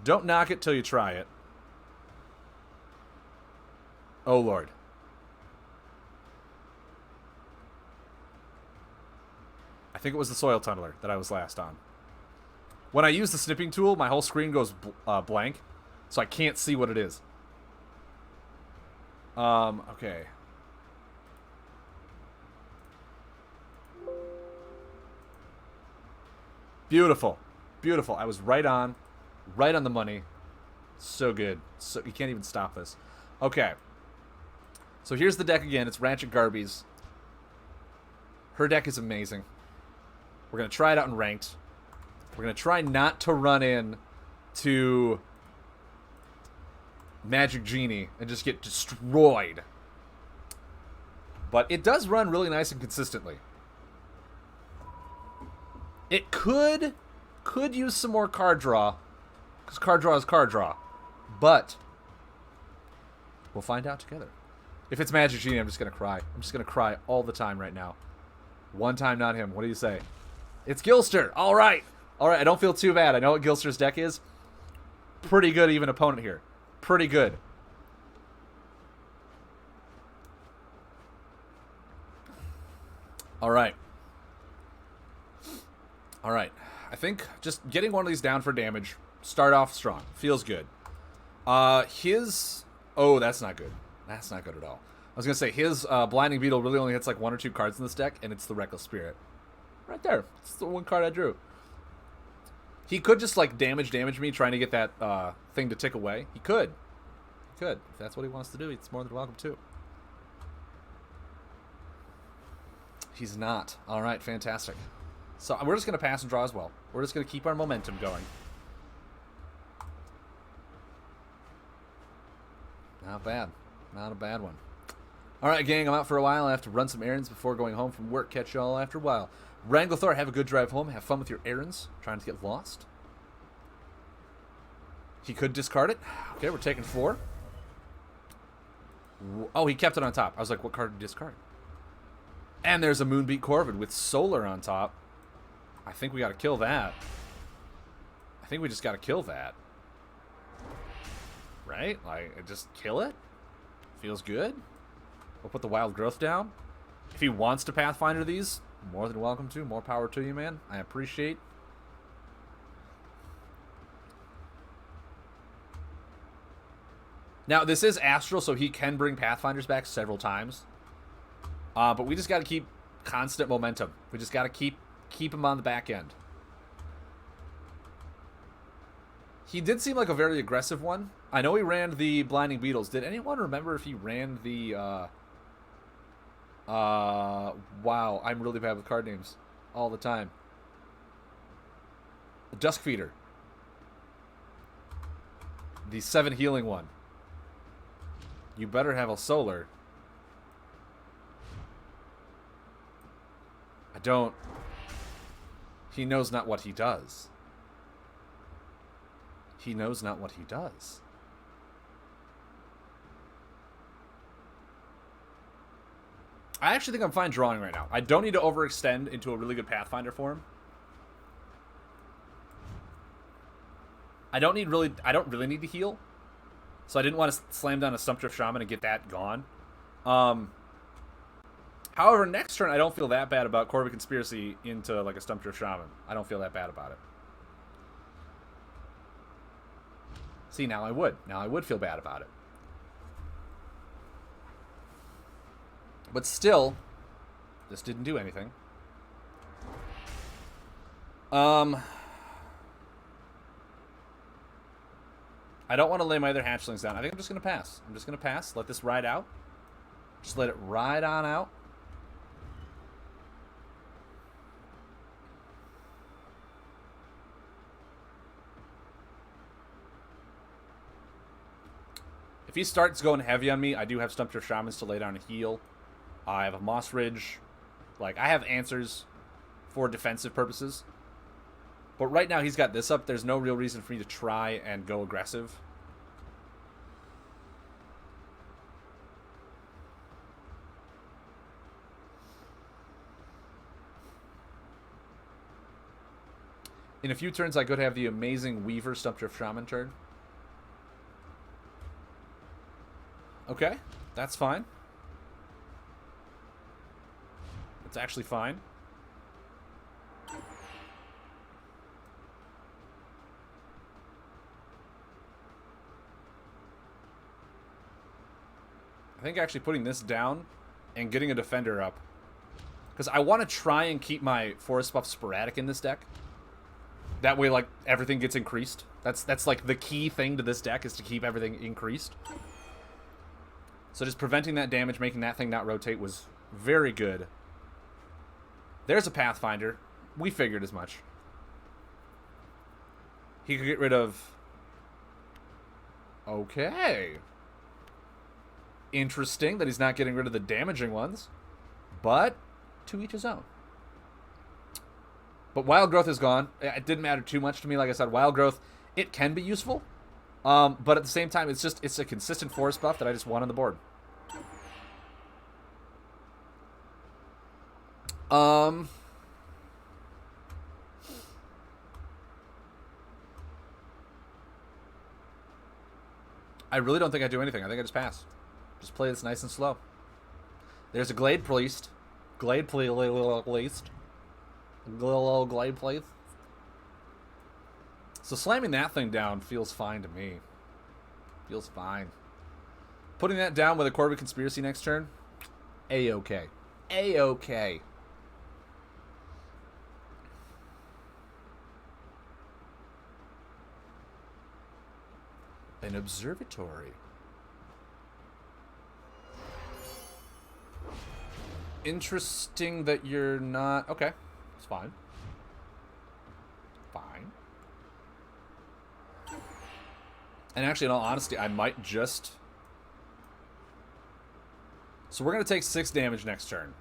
don't knock it till you try it. Oh, Lord. I think it was the Soil Tunneler that I was last on. When I use the snipping tool, my whole screen goes blank, so I can't see what it is. Okay. Beautiful. Beautiful. I was right on the money. So good. So you can't even stop this. Okay. So here's the deck again. It's Ratchet Garby's. Her deck is amazing. We're going to try it out in ranked. We're going to try not to run in to Magic Genie and just get destroyed. But it does run really nice and consistently. It could use some more card draw, because card draw is card draw. But we'll find out together. If it's Magic Genie, I'm just going to cry. I'm just going to cry all the time right now. One time, not him. What do you say? It's Gilster. All right. All right, I don't feel too bad. I know what Gilster's deck is. Pretty good even opponent here. Pretty good. All right. All right. I think just getting one of these down for damage, start off strong. Feels good. Oh, that's not good. That's not good at all. I was going to say, his Blinding Beetle really only hits like 1 or 2 cards in this deck, and it's the Reckless Spirit. Right there. It's the one card I drew. He could just like damage me trying to get that thing to tick away. He could. He could. If that's what he wants to do, it's more than welcome to. He's not. All right, fantastic. So we're just going to pass and draw as well. We're just going to keep our momentum going. Not bad. Not a bad one. All right, gang, I'm out for a while. I have to run some errands before going home from work. Catch y'all after a while. Wrangler, have a good drive home. Have fun with your errands. Trying to get lost. He could discard it. Okay, we're taking 4. Oh, he kept it on top. I was like, what card did he discard? And there's a Moonbeat Corvid with Solar on top. I think we got to kill that. I think we just got to kill that. Right? Like, just kill it? Feels good. We'll put the Wild Growth down. If he wants to Pathfinder these, more than welcome to. More power to you, man. I appreciate. Now, this is Astral, so he can bring Pathfinders back several times. But we just got to keep constant momentum. We just got to keep him on the back end. He did seem like a very aggressive one. I know he ran the Blinding Beetles. Did anyone remember if he ran the... wow, I'm really bad with card names all the time. The Dusk Feeder. The 7 healing one. You better have a Solar. I don't... He knows not what he does. He knows not what he does. I actually think I'm fine drawing right now. I don't need to overextend into a really good Pathfinder form. I don't really need to heal. So I didn't want to slam down a Stumpdrift Shaman and get that gone. However, next turn I don't feel that bad about Corvid Conspiracy into like a Stumpdrift Shaman. I don't feel that bad about it. See, now I would. Now I would feel bad about it. But still, this didn't do anything. I don't want to lay my other hatchlings down. I think I'm just going to pass. I'm just going to pass. Let this ride out. Just let it ride on out. If he starts going heavy on me, I do have Stumpdrift Shamans to lay down a heal. I have a Moss Ridge. Like, I have answers for defensive purposes. But right now he's got this up. There's no real reason for me to try and go aggressive. In a few turns, I could have the amazing Weaver Stumpdrift Shaman turn. Okay, that's fine. It's actually fine. I think actually putting this down and getting a defender up, because I want to try and keep my forest buff sporadic in this deck. That way, like, everything gets increased. That's like the key thing to this deck, is to keep everything increased. So just preventing that damage, making that thing not rotate, was very good. There's a Pathfinder. We figured as much. He could get rid of... Okay. Interesting that he's not getting rid of the damaging ones. But to each his own. But Wild Growth is gone. It didn't matter too much to me. Like I said, Wild Growth, it can be useful. But at the same time, it's a consistent forest buff that I just want on the board. I really don't think I do anything. I think I just pass. Just play this nice and slow. There's a Glade Priest. Glade Priest. Glade Priest. So slamming that thing down feels fine to me. Feels fine. Putting that down with a Corvid Conspiracy next turn, A-okay. A-okay. An observatory. Interesting that you're not... Okay, it's fine. Fine. And actually, in all honesty, I might just... So we're going to take 6 damage next turn.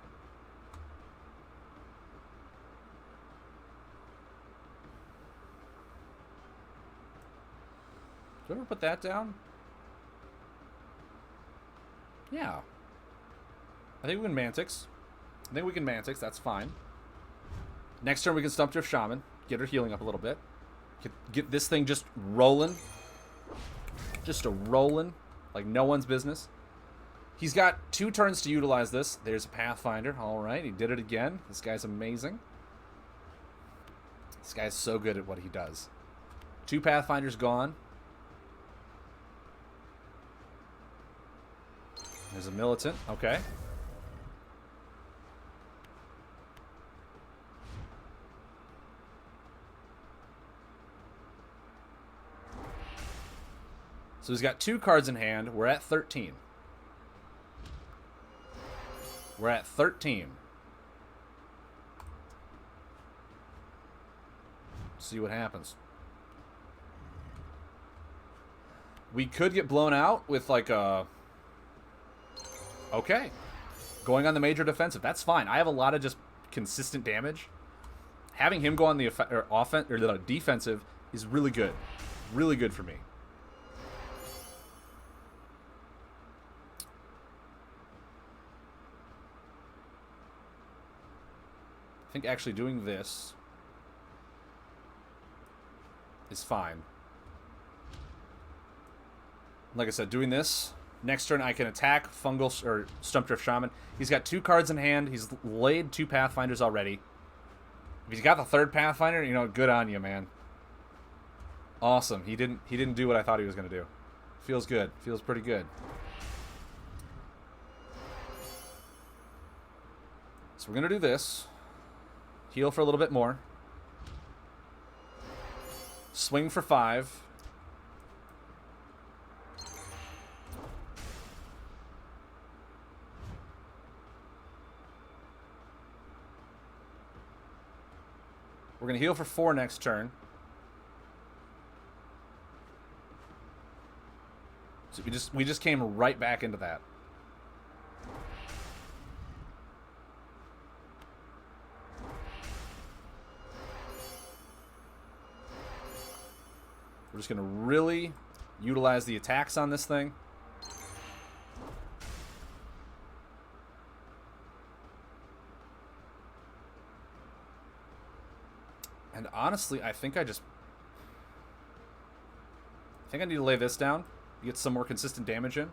Do I ever put that down? Yeah. I think we can Mantics. That's fine. Next turn we can Stump Drift Shaman. Get her healing up a little bit. Get this thing just rolling. Just a rolling. Like no one's business. He's got 2 turns to utilize this. There's a Pathfinder. Alright, he did it again. This guy's amazing. This guy's so good at what he does. 2 Pathfinders gone. There's a Militant. Okay. So he's got 2 cards in hand. We're at 13. We're at 13. See what happens. We could get blown out with like a... Okay. Going on the major defensive. That's fine. I have a lot of just consistent damage. Having him go on the the defensive is really good. Really good for me. I think actually doing this is fine. Like I said, doing this... Next turn, I can attack Fungal or Stump Drift Shaman. He's got 2 cards in hand. He's laid 2 Pathfinders already. If he's got the 3rd Pathfinder, you know, good on you, man. Awesome. He didn't do what I thought he was gonna do. Feels good. Feels pretty good. So we're gonna do this. Heal for a little bit more. Swing for 5. We're going to heal for 4 next turn. So we just came right back into that. We're just going to really utilize the attacks on this thing. And honestly, I think I need to lay this down, get some more consistent damage in.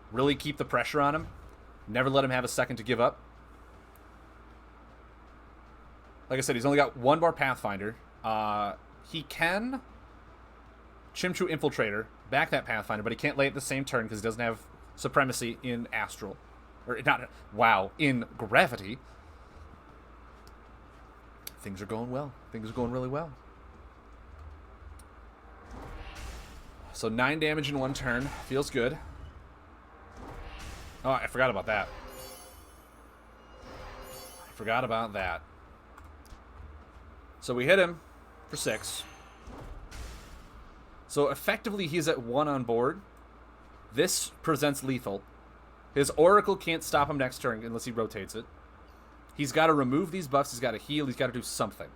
Really keep the pressure on him. Never let him have a second to give up. Like I said, he's only got 1 more Pathfinder. He can Chimchu Infiltrator, back that Pathfinder, but he can't lay it the same turn because he doesn't have Supremacy in Astral. Or not, wow, in Gravity. Things are going well. Things are going really well. So 9 damage in 1 turn. Feels good. Oh, I forgot about that. So we hit him for 6. So effectively, he's at 1 on board. This presents lethal. His Oracle can't stop him next turn unless he rotates it. He's got to remove these buffs. He's got to heal. He's got to do something.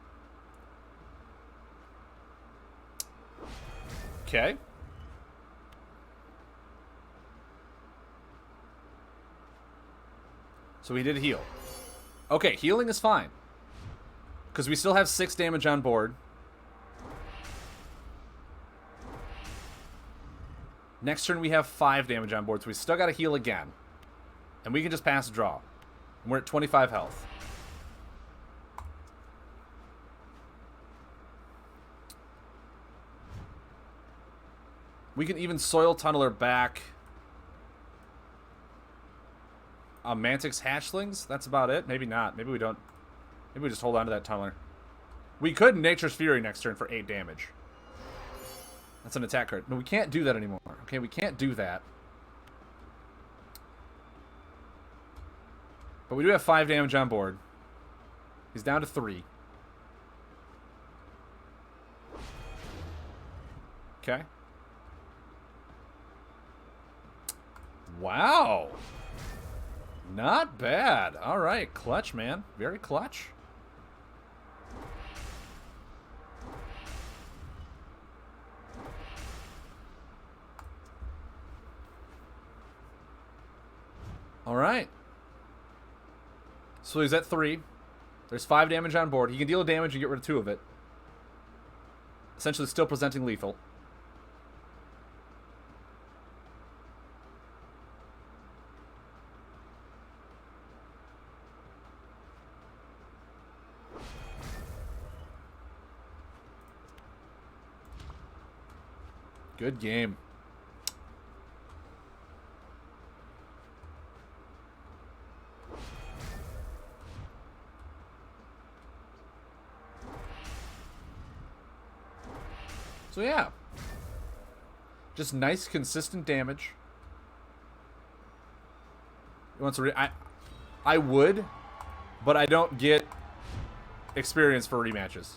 Okay. So he did heal. Okay, healing is fine. Because we still have 6 damage on board. Next turn we have 5 damage on board, so we still got to heal again. And we can just pass draw. And we're at 25 health. We can even Soil Tunneler back Mantic's Hatchlings. That's about it. Maybe not. Maybe we don't. Maybe we just hold on to that Tunneler. We could Nature's Fury next turn for 8 damage. That's an attack card. No, we can't do that anymore. Okay, we can't do that. But we do have 5 damage on board. He's down to 3. Okay. Wow. Not bad. All right, clutch, man. Very clutch. All right. So he's at 3. There's 5 damage on board. He can deal damage and get rid of 2 of it. Essentially still presenting lethal. Good game. So yeah, just nice consistent damage. He wants to I would, but I don't get experience for rematches.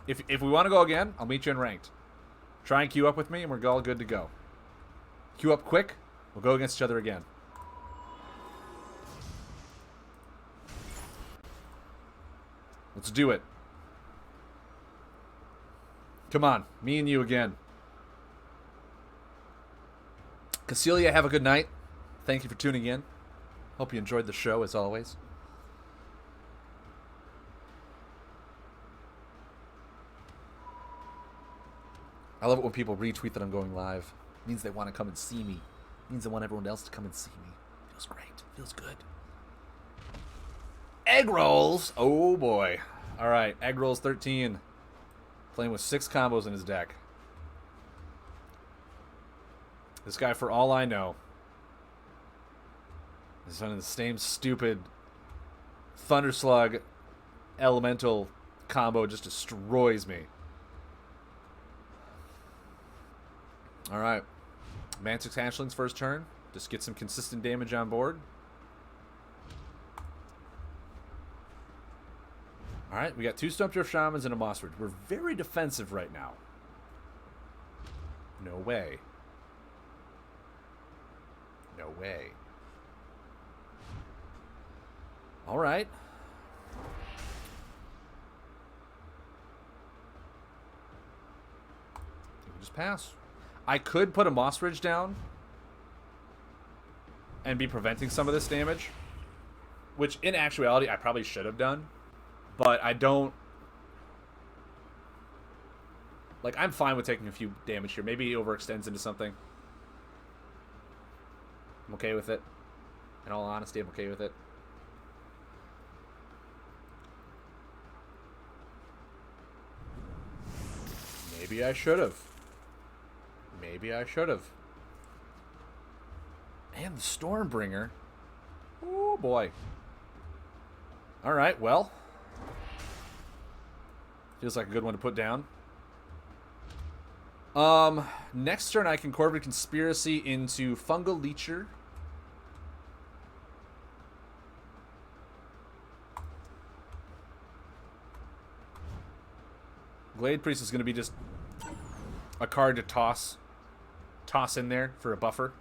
If we want to go again, I'll meet you in ranked. Try and queue up with me, and we're all good to go. Queue up quick, we'll go against each other again. Let's do it. Come on, me and you again. Cecilia, have a good night. Thank you for tuning in. Hope you enjoyed the show, as always. I love it when people retweet that I'm going live. It means they want to come and see me. It means they want everyone else to come and see me. Feels great. Feels good. Egg rolls. Oh, boy. All right, egg rolls 13. Playing with 6 combos in his deck. This guy, for all I know, is running the same stupid Thunderslug Elemental combo. Just destroys me. Alright. Mantic's Hatchlings first turn. Just get some consistent damage on board. Alright, we got 2 Stumpdrift Shamans and a Moss Ridge. We're very defensive right now. No way. No way. Alright. We can just pass. I could put a Moss Ridge down and be preventing some of this damage, which in actuality I probably should have done. But I don't... Like, I'm fine with taking a few damage here. Maybe he overextends into something. I'm okay with it. In all honesty, I'm okay with it. Maybe I should have. Maybe I should have. And the Stormbringer. Oh, boy. Alright, well... Feels like a good one to put down. Next turn I can Corvid Conspiracy into Fungal Leecher. Glade Priest is going to be just a card to toss in there for a buffer.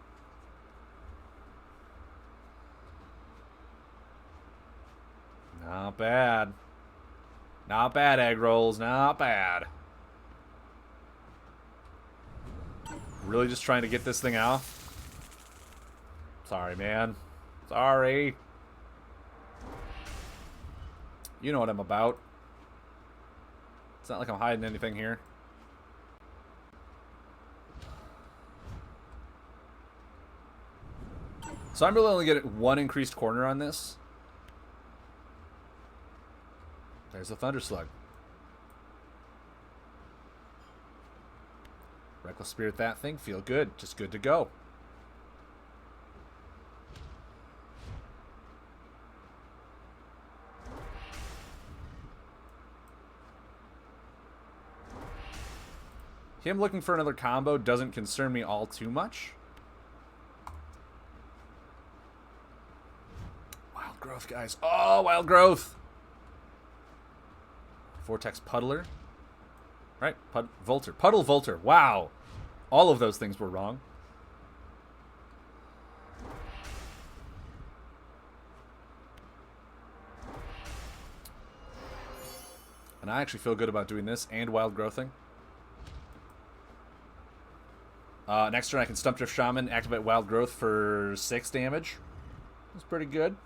Not bad. Not bad, egg rolls. Not bad. Really just trying to get this thing out. Sorry, man. Sorry. You know what I'm about. It's not like I'm hiding anything here. So I'm really only getting one increased corner on this. There's a Thunder Slug. Reckless Spirit that thing. Feel good. Just good to go. Him looking for another combo doesn't concern me all too much. Wild Growth, guys. Oh, Wild Growth. Vortex Puddler. Right, Volter. Puddle Volter. Wow. All of those things were wrong. And I actually feel good about doing this and Wild Growthing. Next turn I can Stump Drift Shaman, activate Wild Growth for 6 damage. That's pretty good.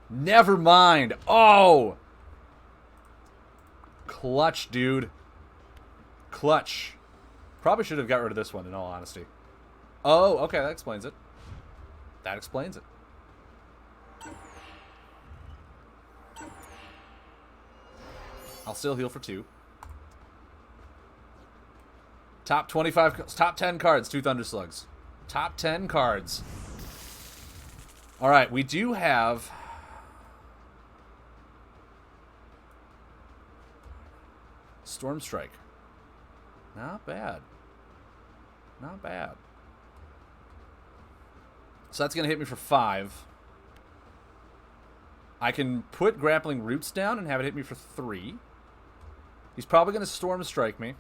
Never mind. Oh! Clutch, dude. Clutch. Probably should have got rid of this one, in all honesty. Oh, okay, that explains it. That explains it. I'll still heal for 2. Top 10 cards, 2 Thunder Slugs. Top 10 cards. Alright, we do have... Storm Strike. Not bad. Not bad. So that's going to hit me for 5. I can put Grappling Roots down and have it hit me for 3. He's probably going to Storm Strike me.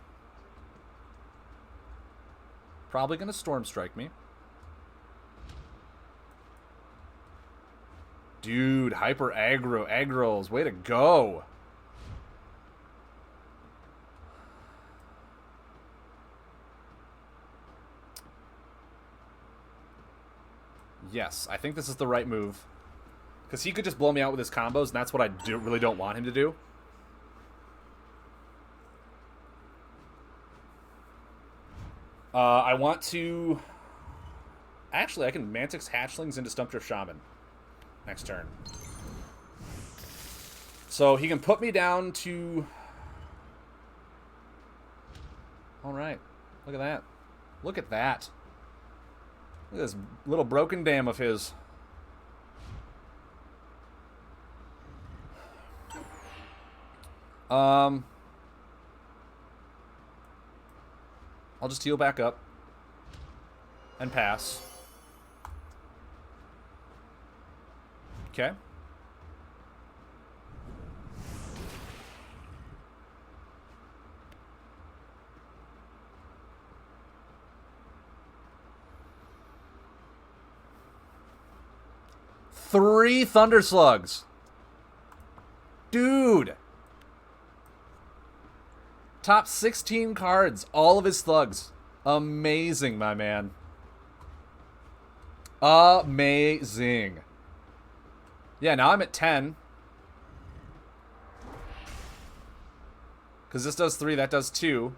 Probably going to Storm Strike me. Dude, Hyper Aggro. Aggrols. Way to go. Yes, I think this is the right move. Because he could just blow me out with his combos, and that's what I really don't want him to do. I want to... Actually, I can Mantic's Hatchlings into Stump Drift Shaman next turn. So he can put me down to... Alright. Look at that. Look at that. Look at this little broken dam of his. I'll just heal back up and pass. Okay. Three Thunder Slugs. Dude. Top 16 cards. All of his slugs. Amazing, my man. Amazing. Yeah, now I'm at 10. Because this does 3, that does 2.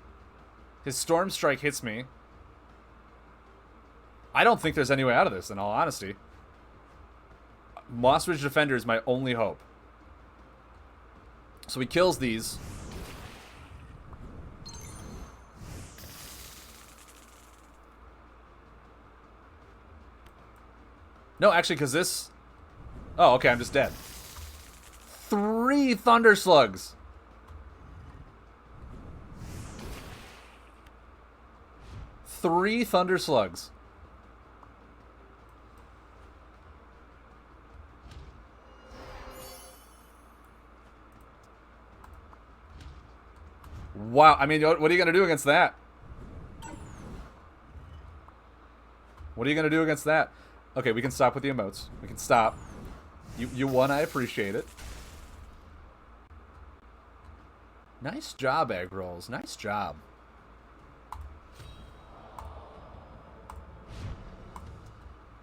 His Storm Strike hits me. I don't think there's any way out of this, in all honesty. Moss Ridge Defender is my only hope. So he kills these. No, actually, because this... Oh, okay, I'm just dead. 3 Thunder Slugs. Three Thunder Slugs. Wow, I mean, what are you going to do against that? What are you going to do against that? Okay, we can stop with the emotes. We can stop. You won. I appreciate it. Nice job, egg rolls. Nice job.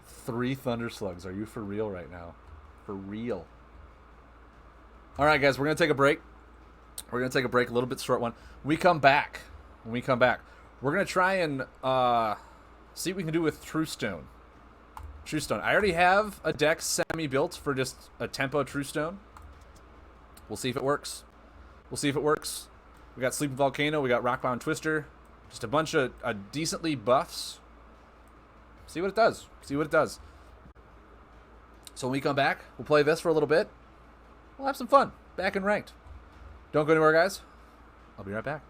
Three Thunder Slugs. Are you for real right now? For real. All right, guys. We're going to take a break. We're going to take a break. A little bit short one. When we come back, we're going to try and see what we can do with True Stone. True Stone. I already have a deck semi-built for just a tempo True Stone. We'll see if it works. We got Sleeping Volcano. We got Rockbound Twister. Just a bunch of decently buffs. See what it does. So when we come back, we'll play this for a little bit. We'll have some fun. Back in ranked. Don't go anywhere, guys. I'll be right back.